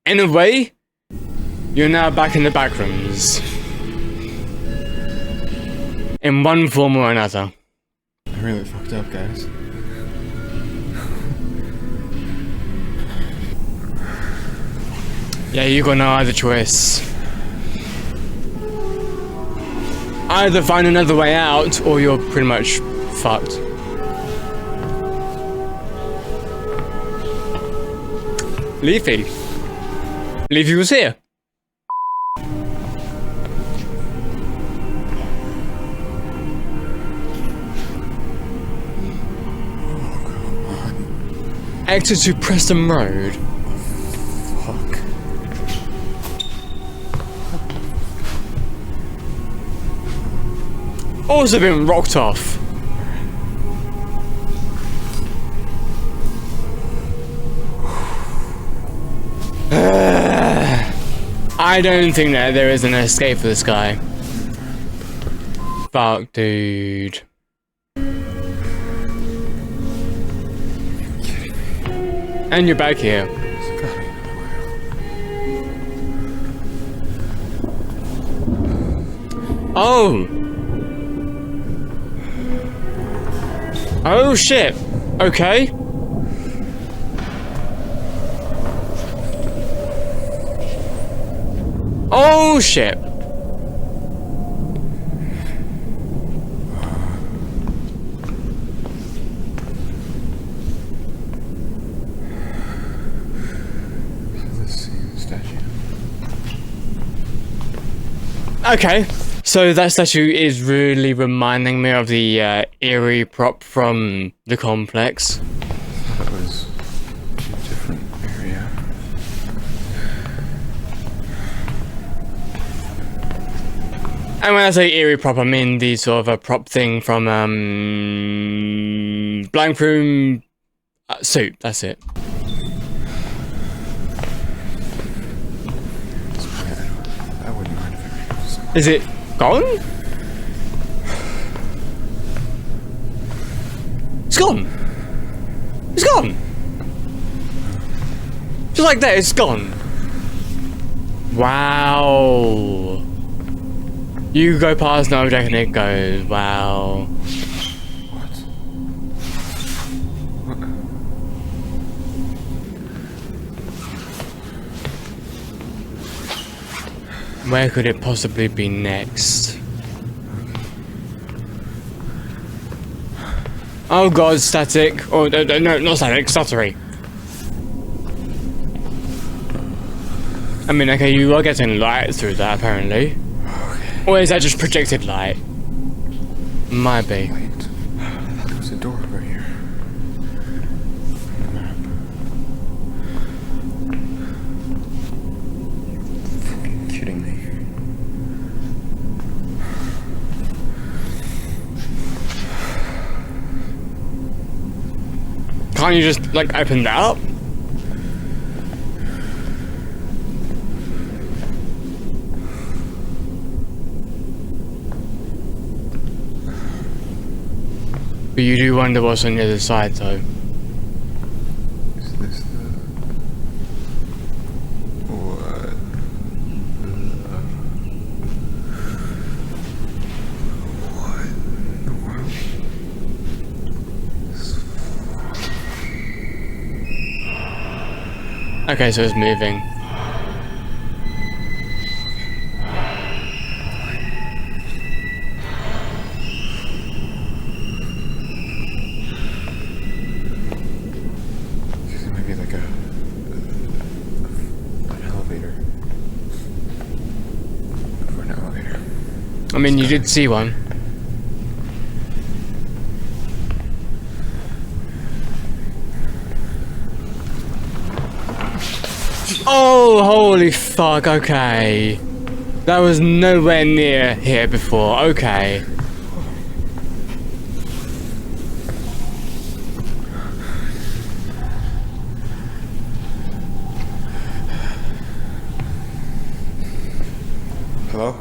In a way, you're now back in the Backrooms. In one form or another. I really fucked up, guys. Yeah, you got no other choice. Either find another way out, or you're pretty much fucked. Leafy. Leafy was here. Exit to Preston Road. Fuck. Also been rocked off. I don't think that there is an escape for this guy. Fuck, dude. And you're back here. Oh! Oh shit! Okay. Oh shit! Okay, so that statue is really reminding me of the eerie prop from the complex. That was a different area. And when I say eerie prop, I mean the sort of a prop thing from Blank Room Soup. That's it. I wouldn't mind if it was. Is it gone? It's gone. It's gone. Just like that, it's gone. Wow. You go past an object and it goes, wow. What? Where could it possibly be next? Oh god, static. Oh, no, not static, stuttery. I mean, okay, you are getting light through that, apparently. Or is that just projected light? Might be. Wait. I thought there was a door over here. On the map. can't you just, like, open that up? But you do wonder what's on the other side, though. Is this the... What? What in the world? Okay, so it's moving. Maybe like an elevator. Or an elevator. I mean, you did see one. Oh, holy fuck, okay. That was nowhere near here before, okay. Hello?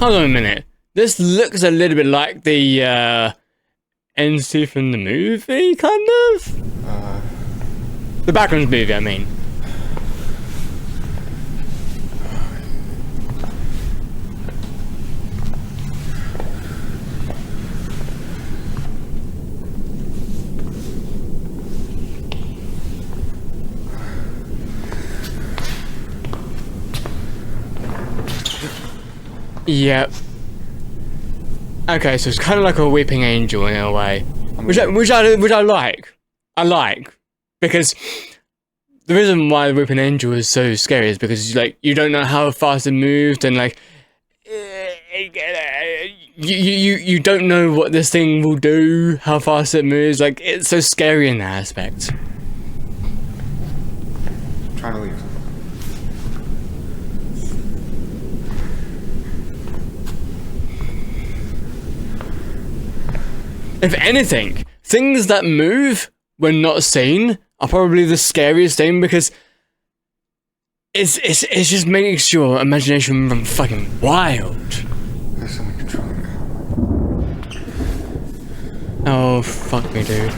Hold on a minute. This looks a little bit like the entity from the movie, kind of? The Backrooms movie, I mean. Yep. Okay, so it's kind of like a weeping angel in a way, which I like. I like, because the reason why the weeping angel is so scary is because you don't know how fast it moved, and you don't know what this thing will do, how fast it moves. Like, it's so scary in that aspect. I'm trying to leave. If anything, things that move when not seen are probably the scariest thing, because it's just makes your imagination run fucking wild. There's someone controlling me. Oh, fuck me, dude.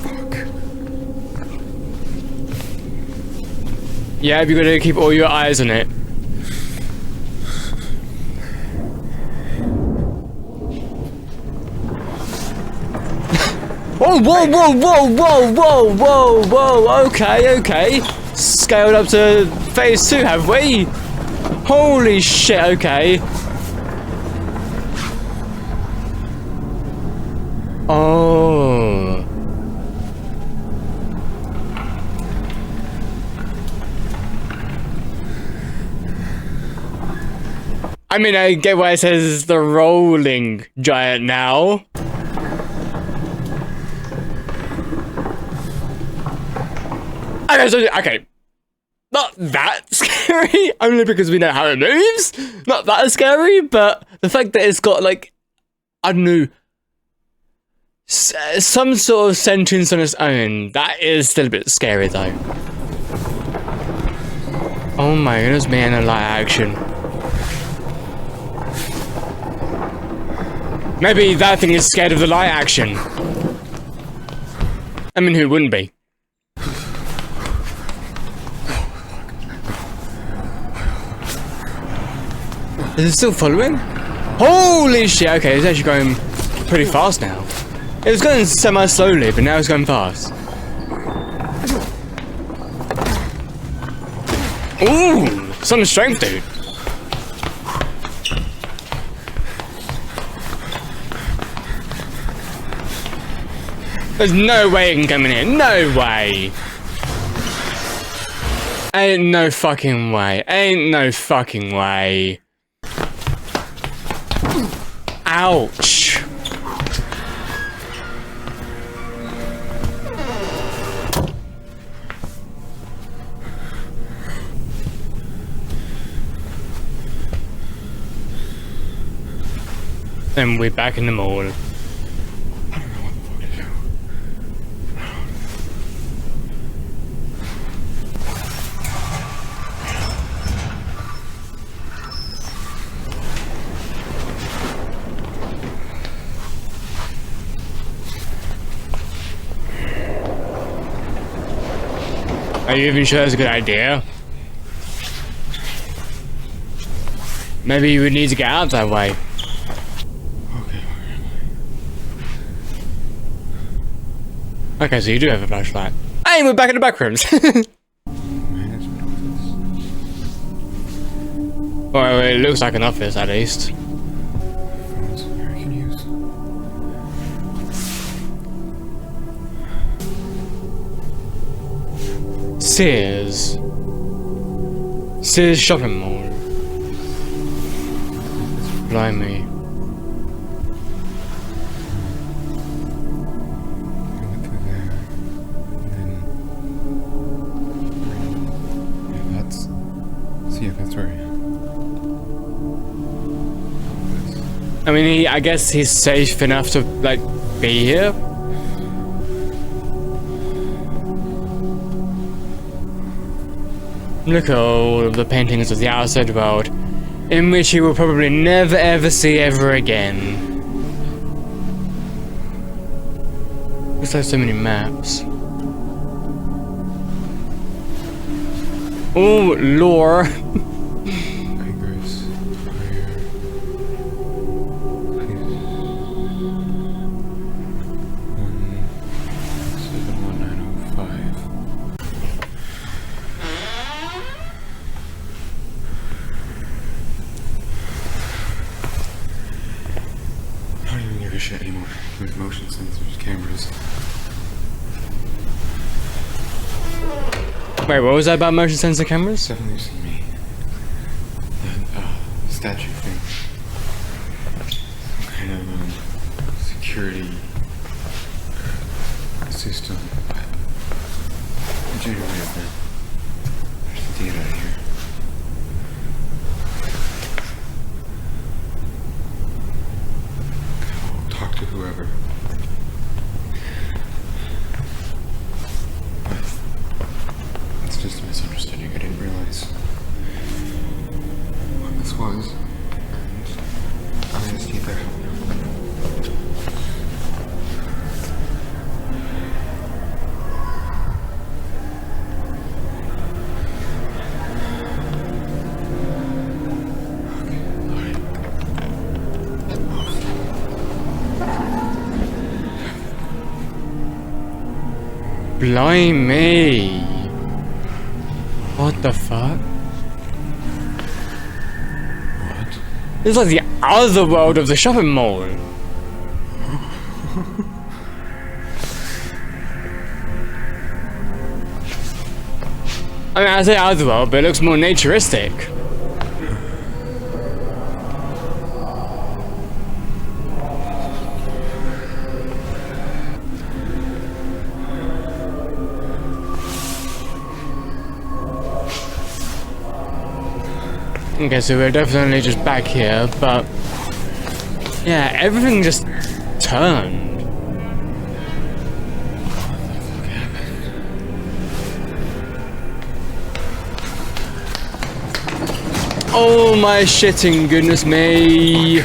Fuck. Yeah, you gotta keep all your eyes on it. Oh, whoa, whoa, whoa, whoa, whoa, whoa, whoa, okay. Scaled up to phase 2, have we? Holy shit, okay. Oh. I mean, I get why it says the rolling giant now. Okay, not that scary, only because we know how it moves. Not that scary, but the fact that it's got, like, I don't know, some sort of sentience on its own, that is still a bit scary, though. Oh my goodness, man, a light action. Maybe that thing is scared of the light action. I mean, who wouldn't be? Is it still following? Holy shit, okay, it's actually going pretty fast now. It was going semi-slowly, but now it's going fast. Ooh, some strength, dude. There's no way it can come in here, no way. Ain't no fucking way, ain't no fucking way. Ouch. And we're back in the mall. I don't know what the fuck to do. Are you even sure that's a good idea? Maybe you would need to get out that way. Okay, Okay, so you do have a flashlight. Hey, we're back in the Backrooms. management office. Well, it looks like an office at least. Phones I can use. Sears. Sears shopping mall. Blimey. I went through there, and then yeah, that's. See, yeah, that's where I am. I mean, I guess he's safe enough to, like, be here. Look at all of the paintings of the outside world, in which he will probably never ever see ever again. Looks like so many maps. Oh, lore. Icarus, where? Please. 171905. I don't even give a shit anymore with motion sensors, cameras. Wait, what was that about motion sensor cameras? Definitely seen me. The statue thing. Some kind of security system. Generated there. There's the data here. I'll talk to whoever. It's just a misunderstanding. I didn't realize what this was, and I just need their help now. Okay, alright. Blimey. What the fuck? What? This is like the other world of the shopping mall. I mean, I say other world, but it looks more naturistic. Okay, so we're definitely just back here, but yeah, everything just turned. Oh my shitting goodness me.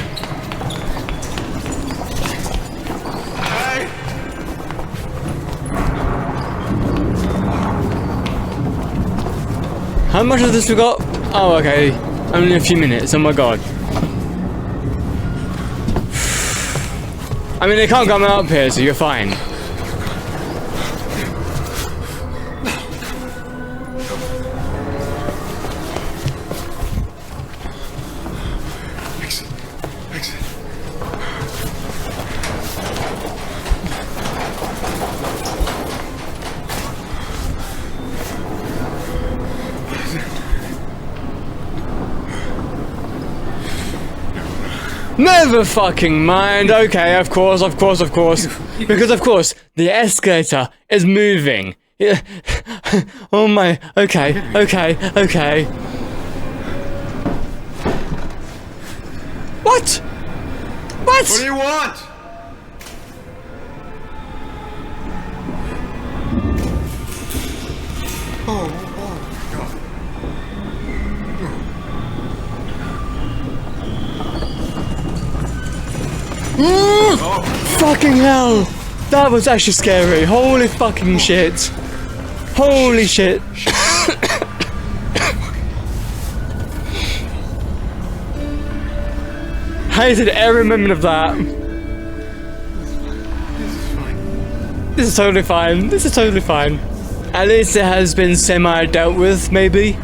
How much of this we got? Oh, okay. Only a few minutes. Oh my god. I mean, they can't come up here, so you're fine. Exit. Exit. Never fucking mind. Okay, of course. Because of course, the escalator is moving. Yeah. Oh my. Okay. What? What do you want? Oh my god. Oh. Fucking hell! That was actually scary. Holy fucking shit. Holy shit. Hated every moment of that. This is totally fine. This is totally fine. At least it has been semi-dealt with, maybe.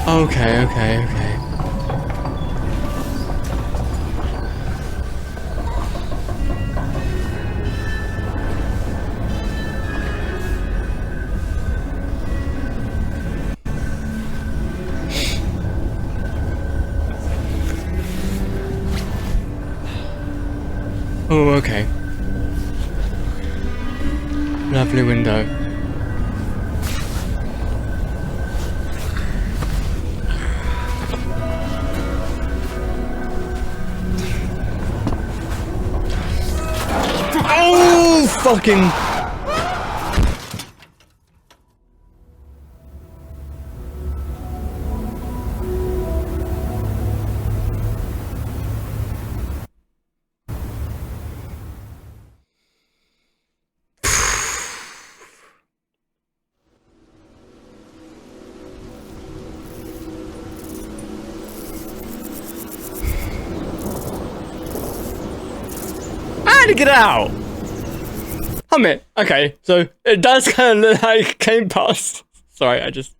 Okay. Oh, okay. Lovely window. Oh, fucking... To get out. Okay, so it does kind of look like Kane Parsons. Sorry, I just.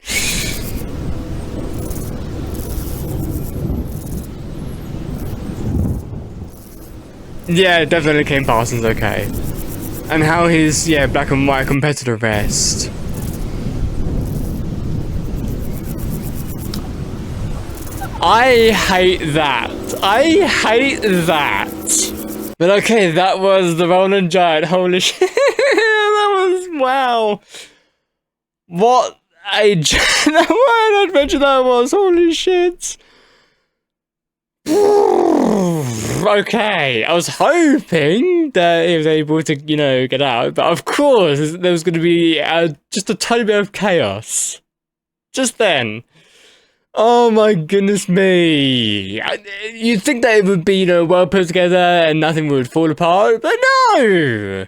Yeah, definitely Kane Parsons. Okay, and how his black and white competitor vest. I hate that. I hate that. But okay, that was the Rolling Giant. Holy shit. That was, wow. What an adventure that was. Holy shit. Okay, I was hoping that he was able to, get out. But of course, there was going to be just a tiny bit of chaos. Just then. Oh my goodness me. You'd think that it would be, well put together and nothing would fall apart, but no!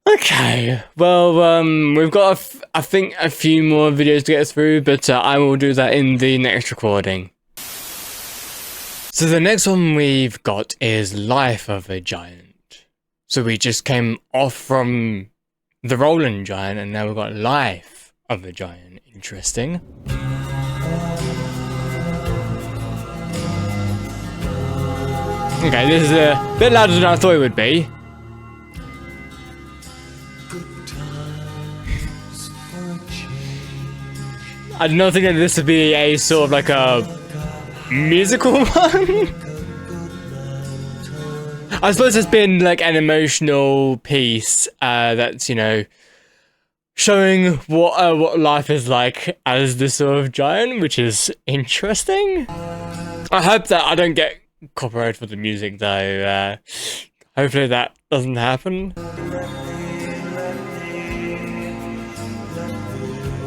Okay, well, we've got, I think, a few more videos to get through, but I will do that in the next recording. So the next one we've got is Life of a Giant. So we just came off from the Rolling Giant, and now we've got Life of a Giant. Interesting. Okay, this is a bit louder than I thought it would be. I did not think that this would be a sort of like a musical one. I suppose it's been like an emotional piece that's, showing what life is like as this sort of giant, which is interesting. I hope that I don't get copyright for the music though. Hopefully that doesn't happen.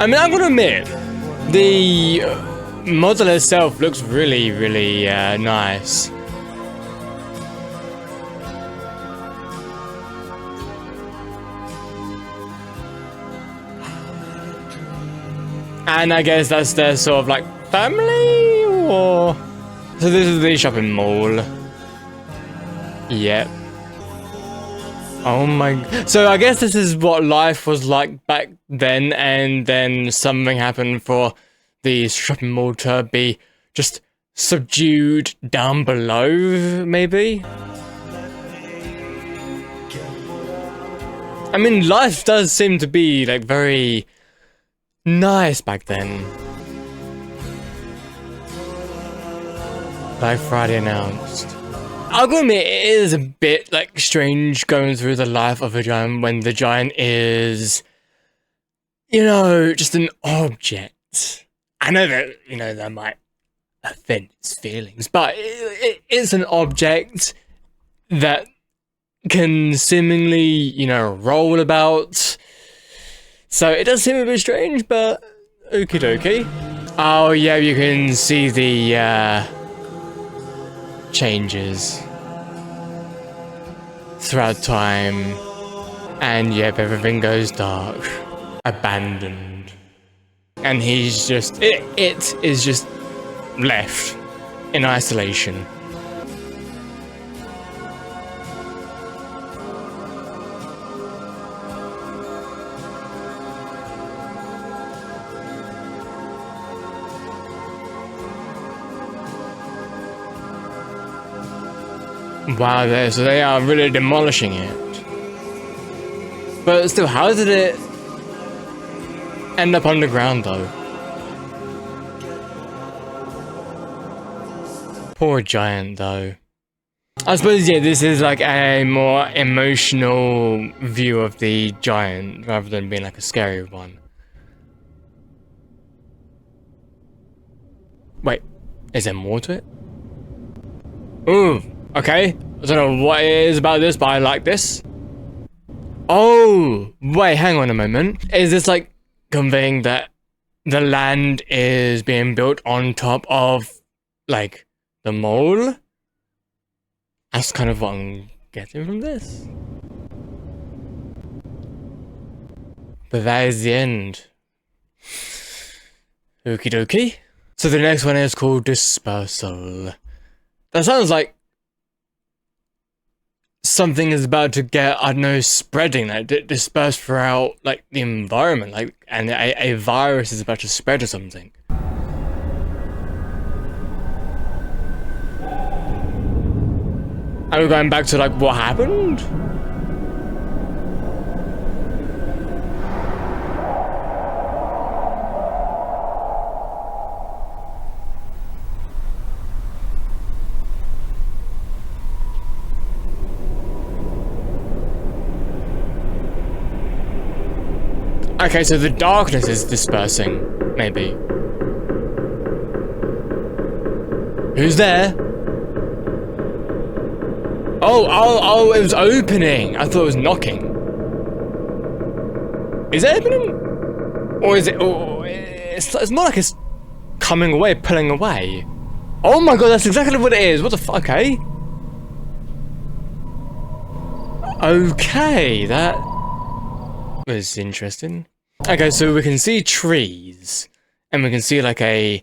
I mean, I'm gonna admit, the model itself looks really, really nice. And I guess that's their sort of like family, or... So this is the shopping mall. Yep. Oh my... So I guess this is what life was like back then, and then something happened for the shopping mall to be just subdued down below, maybe? I mean, life does seem to be like very nice back then. Black Friday announced. I'll admit, it is a bit, like, strange going through the life of a giant when the giant is, you know, just an object. I know that, you know, that might offend its feelings, but it's an object that can seemingly, you know, roll about. So it does seem a bit strange, but okie dokie. Oh yeah, you can see the changes throughout time, and yep, everything goes dark, abandoned, and he's just it is just left in isolation. Wow, so they are really demolishing it. But still, how did it end up underground though? Poor giant though. I suppose, yeah, this is like a more emotional view of the giant rather than being like a scary one. Wait, is there more to it? Ooh. Okay, I don't know what it is about this, but I like this. Oh, wait, hang on a moment. Is this like conveying that the land is being built on top of, like, the mole? That's kind of what I'm getting from this. But that is the end. Okie dokie. So the next one is called Dispersal. That sounds like something is about to get, I don't know, spreading, like dispersed throughout, like, the environment, like, and a virus is about to spread or something. Are we going back to, like, what happened? Okay, so the darkness is dispersing, maybe. Who's there? Oh, it was opening. I thought it was knocking. Is it opening? Or is it, oh, it's more like it's coming away, pulling away. Oh my god, that's exactly what it is. What the fuck, okay? Okay, that was interesting. Okay, so we can see trees, and we can see like a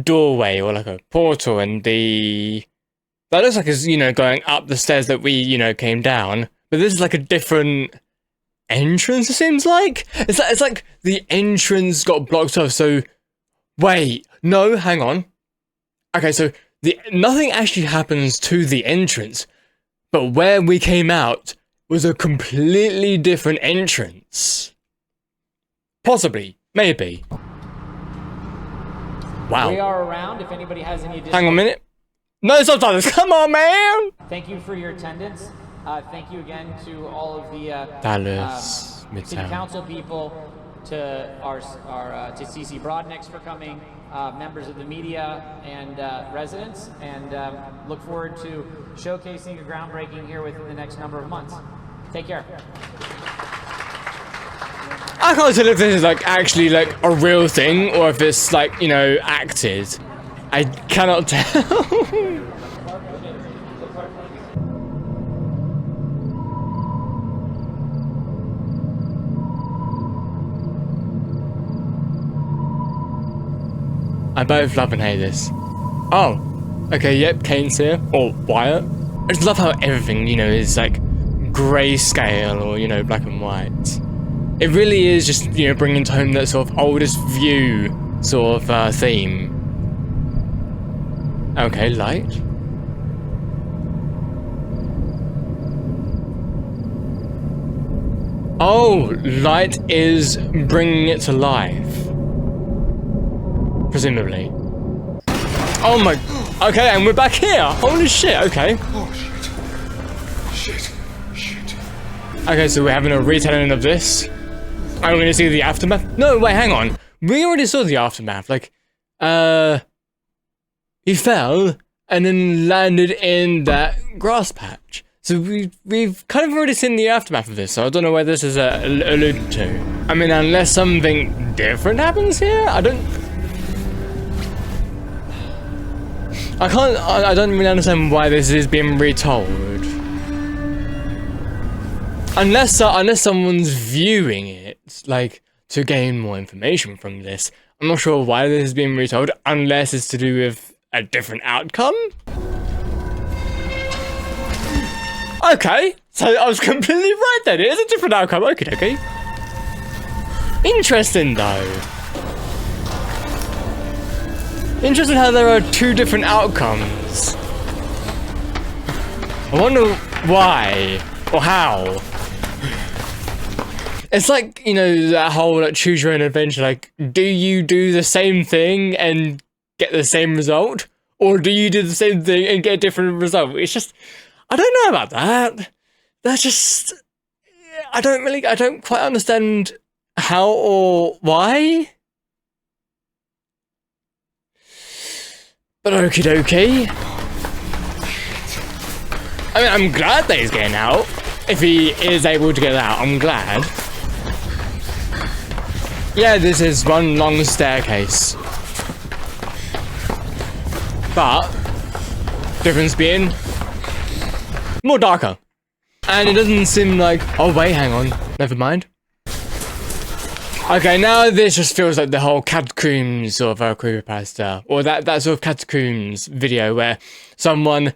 doorway or like a portal, and that looks like it's, you know, going up the stairs that we, you know, came down. But this is like a different entrance, it seems like. It's like the entrance got blocked off. So wait, no, hang on. Okay, so nothing actually happens to the entrance, but where we came out was a completely different entrance. Possibly, maybe. Wow. We are around if anybody has any additional... Hang on a minute. No subtitles, come on, man! Thank you for your attendance. Thank you again to all of the Dallas, City Midtown. Council people, to our to CC Broadnex for coming, members of the media and residents, and look forward to showcasing a groundbreaking here within the next number of months. Take care. I can't tell if this is like actually like a real thing or if it's like, you know, acted. I cannot tell. I both love and hate this. Oh, okay, yep, Kane's here, or Wyatt. I just love how everything, you know, is like grayscale or, you know, black and white. It really is just, you know, bringing home that sort of oldest view sort of theme. Okay, light. Oh, light is bringing it to life. Presumably. Oh my... Okay, and we're back here! Holy shit, okay. Oh, shit. Okay, so we're having a retelling of this. I'm gonna see the aftermath. No, wait, hang on. We already saw the aftermath. Like, he fell and then landed in that grass patch. So we've kind of already seen the aftermath of this. So I don't know where this is alluded to. I mean, unless something different happens here, I don't really understand why this is being retold. Unless someone's viewing it, like, to gain more information from this. I'm not sure why this is being retold, unless it's to do with a different outcome. Okay, so I was completely right then. It is a different outcome. Okay. Interesting, though. Interesting how there are two different outcomes. I wonder why or how. It's like, you know, that whole like, choose your own adventure. Like, do you do the same thing and get the same result? Or do you do the same thing and get a different result? It's just, I don't know about that. That's just, I don't quite understand how or why. But okie dokie. I mean, I'm glad that he's getting out. If he is able to get out, I'm glad. Yeah, this is one long staircase. But, difference being, more darker. And it doesn't seem like, oh wait, hang on, never mind. Okay, now this just feels like the whole Catacombs sort of creepypasta, or that sort of Catacombs video where someone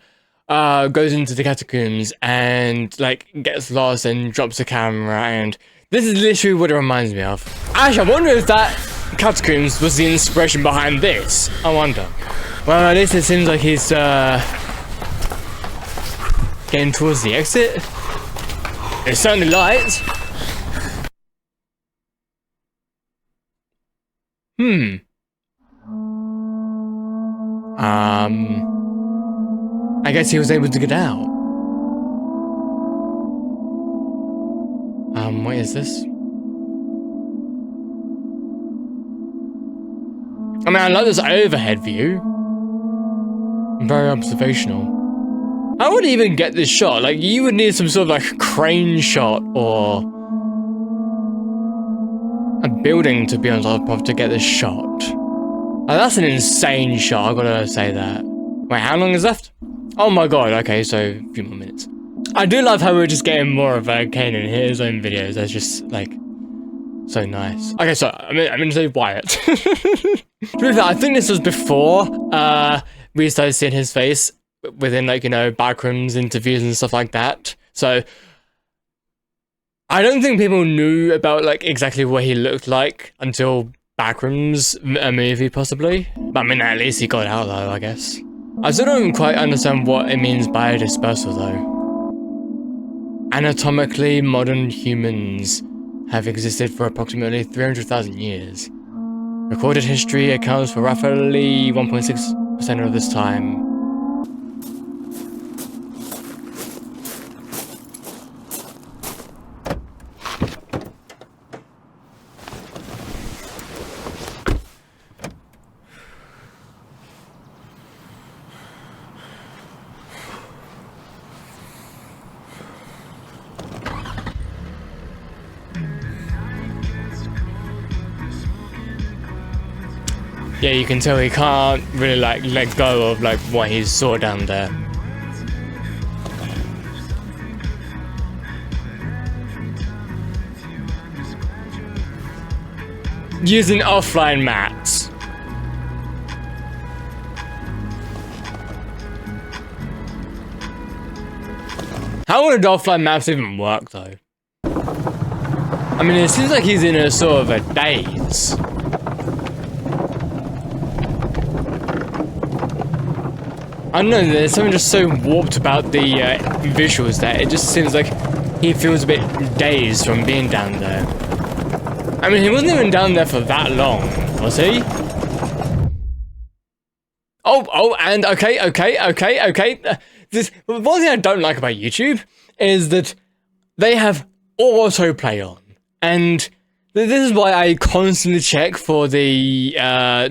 goes into the Catacombs and like gets lost and drops the camera, and this is literally what it reminds me of. Actually, I wonder if that Catacombs was the inspiration behind this. I wonder. Well, at least it seems like he's getting towards the exit. It's certainly light. I guess he was able to get out. What is this? I mean, I love this overhead view. Very observational. How would you even get this shot? Like, you would need some sort of like crane shot or a building to be on top of to get this shot. Oh, that's an insane shot, I gotta say that. Wait, how long is left? Oh my god, okay, so a few more minutes. I do love how we're just getting more of Kane in his own videos. That's just, like, so nice. Okay, so, I'm gonna say Wyatt. To be fair, I think this was before we started seeing his face within, like, you know, Backrooms interviews and stuff like that. So, I don't think people knew about, like, exactly what he looked like until Backrooms, a movie, possibly. But, I mean, at least he got out, though, I guess. I still don't quite understand what it means by dispersal, though. Anatomically, modern humans have existed for approximately 300,000 years. Recorded history accounts for roughly 1.6% of this time. Yeah, you can tell he can't really like let go of like what he saw down there. Using offline maps. How would offline maps even work though? I mean, it seems like he's in a sort of a daze. I don't know, there's something just so warped about the visuals that it just seems like he feels a bit dazed from being down there. I mean, he wasn't even down there for that long, was he? Oh, and okay. This one thing I don't like about YouTube is that they have autoplay on, and this is why I constantly check for the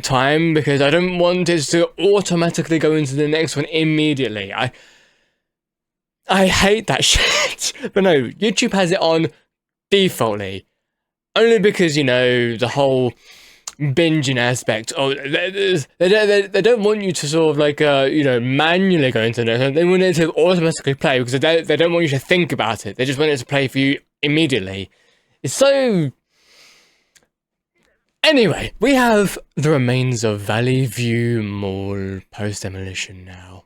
time, because I don't want it to automatically go into the next one immediately. I hate that shit. But no, YouTube has it on defaultly, only because, you know, the whole binging aspect. Oh, they don't want you to sort of like you know, manually go into it. They want it to automatically play, because they don't want you to think about it. They just want it to play for you immediately. It's so. Anyway, we have the remains of Valley View Mall post demolition now.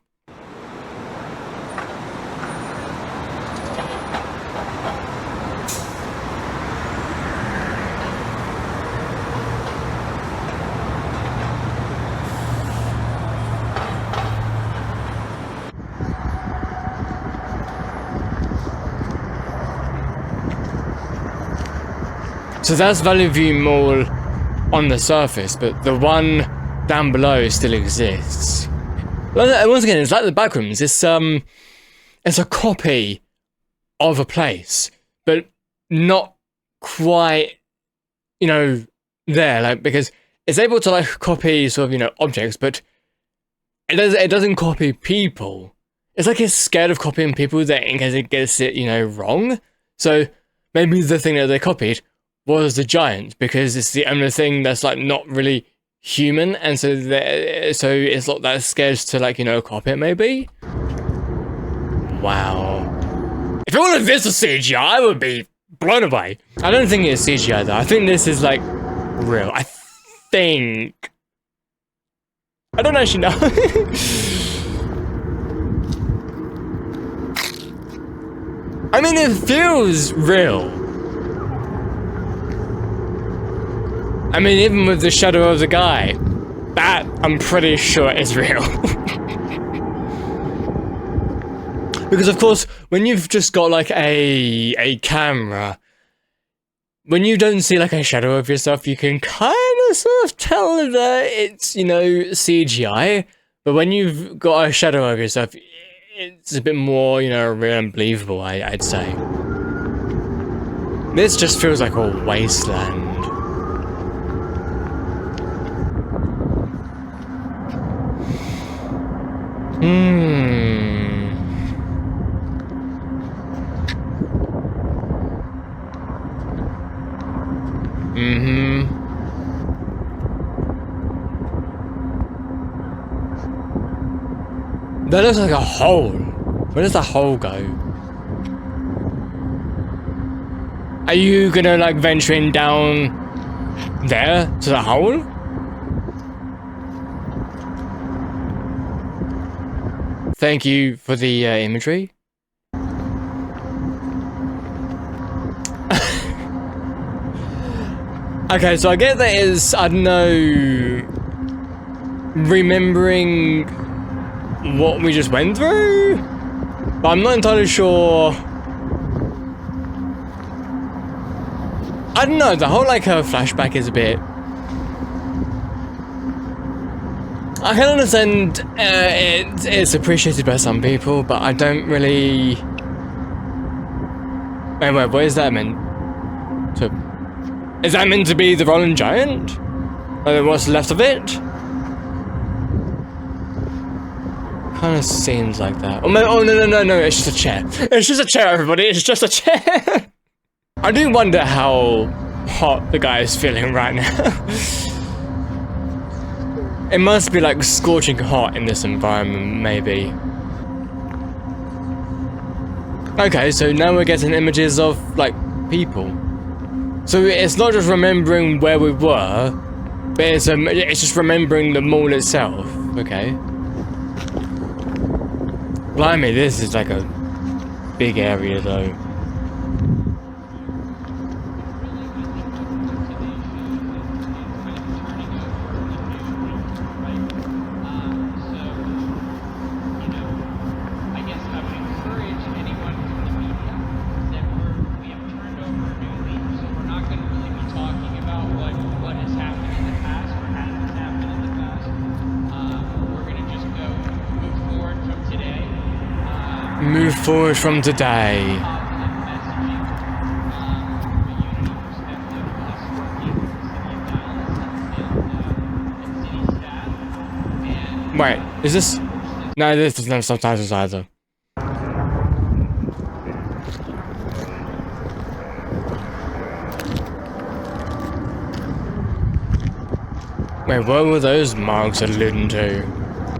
So that's Valley View Mall on the surface, but the one down below still exists. Once again, it's like the Backrooms. It's a copy of a place, but not quite, you know, there. Like, because it's able to like copy sort of, you know, objects, but it doesn't copy people. It's like it's scared of copying people that in case it gets it, you know, wrong. So maybe the thing that they copied was the giant, because it's the only thing that's like not really human, and so it's not that scared to, like, you know, copy it maybe. Wow. If all of this was CGI, I would be blown away. I don't think it's CGI though. I think this is like real. I think. I don't actually know. I mean, it feels real. I mean, even with the shadow of the guy, that I'm pretty sure is real. Because of course, when you've just got like a camera, when you don't see like a shadow of yourself, you can kind of sort of tell that it's, you know, CGI. But when you've got a shadow of yourself, it's a bit more, you know, real and believable, I'd say. This just feels like a wasteland. That looks like a hole. Where does the hole go? Are you gonna like venturing down there to the hole? Thank you for the imagery. Okay, so I get that is, I don't know, remembering what we just went through, but I'm not entirely sure. I don't know, the whole like flashback is a bit. I can understand it's appreciated by some people, but I don't really. Wait, what is that meant to? Is that meant to be the Rolling Giant? Or what's left of it? Kind of seems like that. Oh no, it's just a chair. It's just a chair, everybody, it's just a chair. I do wonder how hot the guy is feeling right now. It must be like scorching hot in this environment, maybe. Okay, so now we're getting images of like people. So it's not just remembering where we were, but it's just remembering the mall itself. Okay. Blimey, this is like a big area though. Move forward from today. Wait, is this? No, this doesn't have subtitles either. Wait, what were those marks alluding to?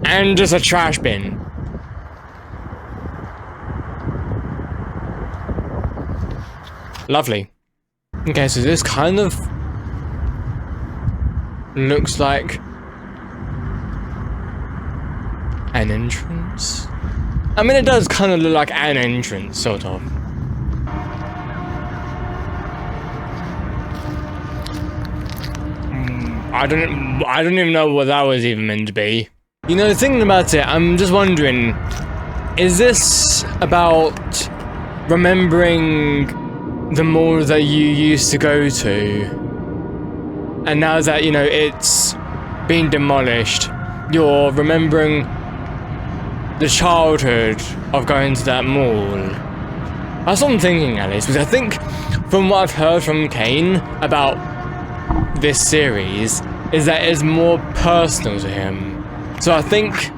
And just a trash bin. Lovely. Okay, so this kind of looks like an entrance. I mean, it does kind of look like an entrance, sort of. I don't even know what that was even meant to be. You know, thinking about it, I'm just wondering, is this about remembering the mall that you used to go to, and now that, you know, it's been demolished, you're remembering the childhood of going to that mall? That's what I'm thinking, at least, because I think from what I've heard from Kane about this series is that it's more personal to him. So I think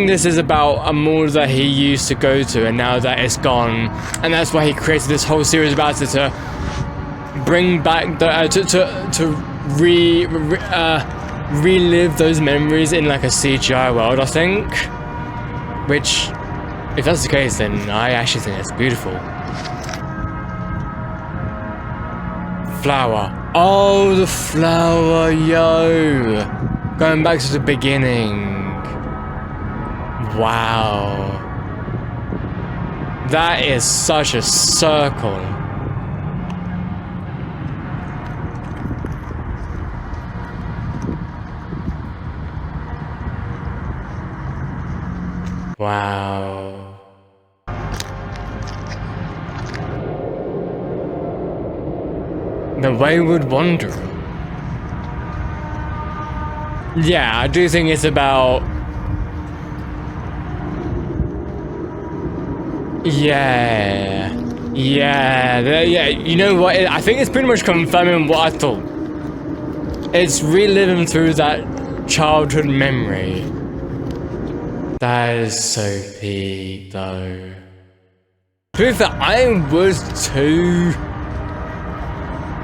this is about a mall that he used to go to, and now that it's gone, and that's why he created this whole series about it, to bring back the relive those memories in like a CGI world, I think. Which, if that's the case, then I actually think it's beautiful. Flower. Oh, the flower, yo! Going back to the beginning. Wow. That is such a circle. Wow. The Wayward Wanderer. Yeah, I do think it's about... Yeah, you know what, I think it's pretty much confirming what I thought. It's reliving through that childhood memory. That is so peak, though. To be fair, I would too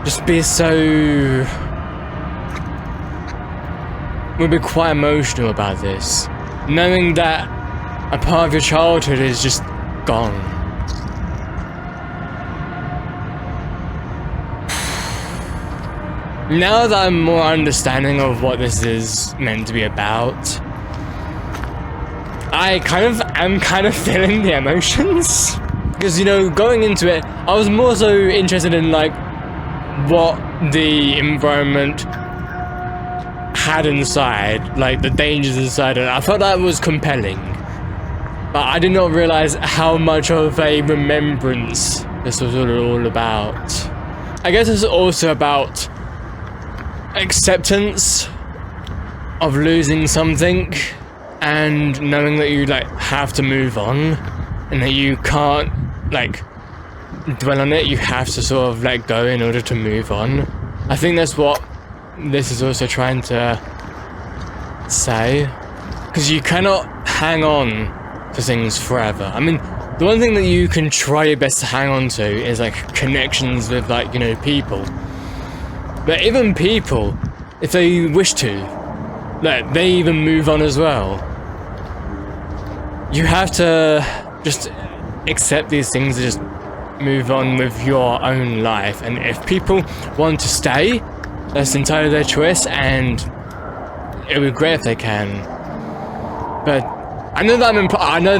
just be so... would be quite emotional about this. Knowing that a part of your childhood is just gone. Now that I'm more understanding of what this is meant to be about, I am kind of feeling the emotions. Because, you know, going into it, I was more so interested in like what the environment had inside, like the dangers inside, and I thought that was compelling. But I did not realize how much of a remembrance this was all about. I guess it's also about acceptance of losing something and knowing that you like have to move on and that you can't like dwell on it. You have to sort of let go in order to move on. I think that's what this is also trying to say, because you cannot hang on to things forever. I mean, the one thing that you can try your best to hang on to is like connections with, like, you know, people. But even people, if they wish to, like, they even move on as well. You have to just accept these things and just move on with your own life. And if people want to stay, that's entirely their choice, and it would be great if they can. But I know that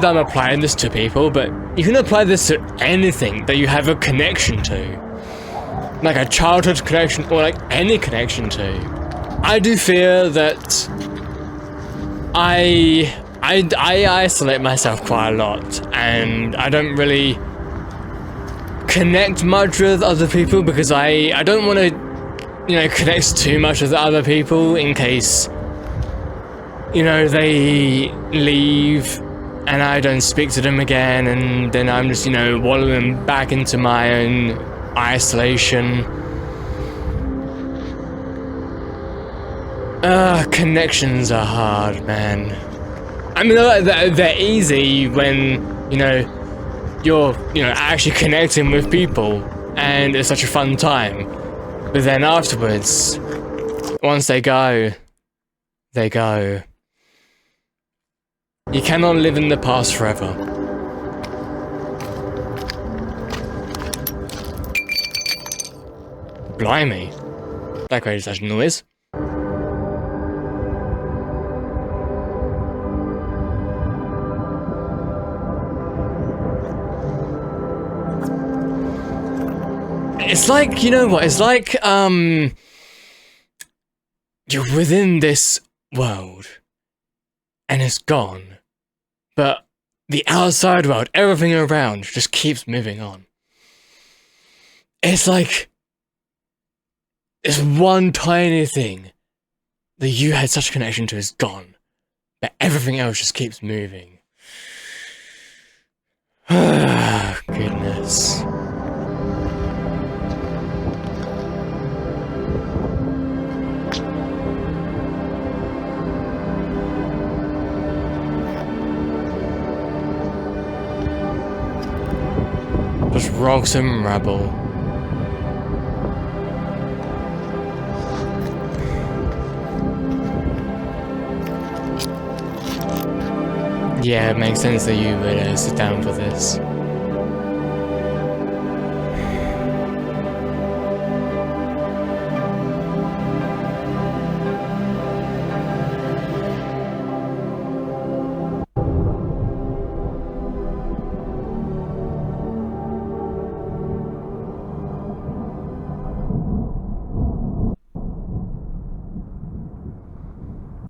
I'm applying this to people, but you can apply this to anything that you have a connection to. Like a childhood connection, or like any connection to. I do fear that I isolate myself quite a lot, and I don't really connect much with other people because I don't want to, you know, connect too much with other people in case, you know, they leave and I don't speak to them again, and then I'm just, you know, wallowing back into my own isolation. Connections are hard, man. I mean, they're easy when, you're, actually connecting with people and it's such a fun time. But then afterwards, once they go, they go. You cannot live in the past forever. Blimey. That created such a noise. It's like, you know what, it's like, you're within this world, and it's gone, but the outside world, everything around, just keeps moving on. It's like, this one tiny thing that you had such a connection to is gone, but everything else just keeps moving. Goodness. Just rocks and rubble. Yeah, it makes sense that you would sit down for this.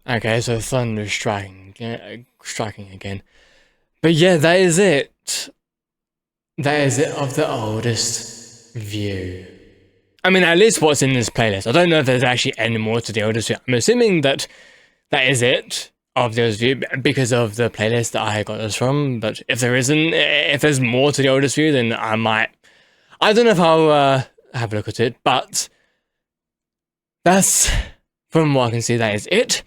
Okay, so thunder striking again. But yeah, that is it. That is it of the oldest view. I mean, at least what's in this playlist. I don't know if there's actually any more to the oldest view. I'm assuming that that is it of the oldest view because of the playlist that I got this from. But if there isn't, if there's more to the oldest view, then I don't know if I'll have a look at it. But that's, from what I can see, that is it.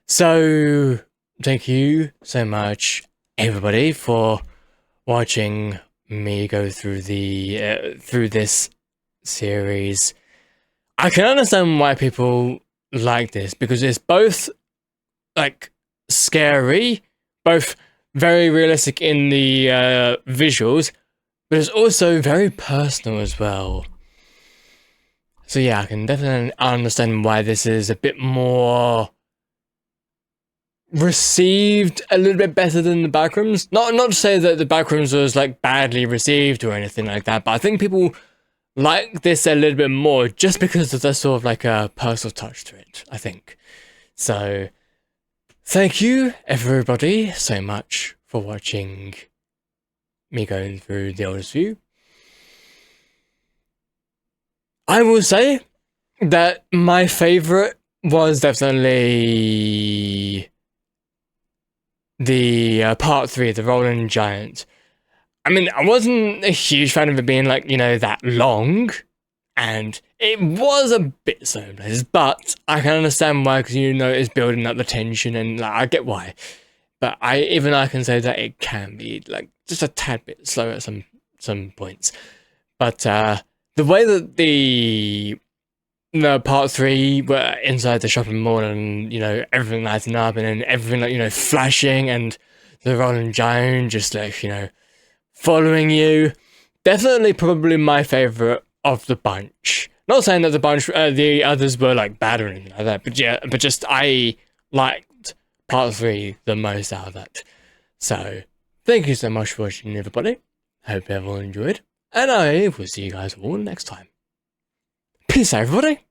So, thank you so much, everybody, for watching me go through through this series. I can understand why people like this, because it's both, like, scary, both very realistic in the visuals, but it's also very personal as well. So yeah, I can definitely understand why this is a bit more received a little bit better than the Backrooms. Not to say that the Backrooms was like badly received or anything like that, but I think people like this a little bit more just because of the sort of like a personal touch to it, I think. So thank you everybody so much for watching me going through the oldest view. I will say that my favorite was definitely the part 3, the Rolling Giant. I mean, I wasn't a huge fan of it being like, that long, and it was a bit slow in places, but I can understand why, because it's building up the tension, and like, I get why. But I can say that it can be like just a tad bit slow at some points. But the way that the part 3 were inside the shopping mall and, everything lighting up and then everything like, flashing and the Rolling Giant just like, following you. Definitely probably my favorite of the bunch. Not saying that the others were like bad or anything like that, but yeah, but just I liked part 3 the most out of that. So thank you so much for watching, everybody. Hope everyone enjoyed, and I will see you guys all next time. Peace out, everybody.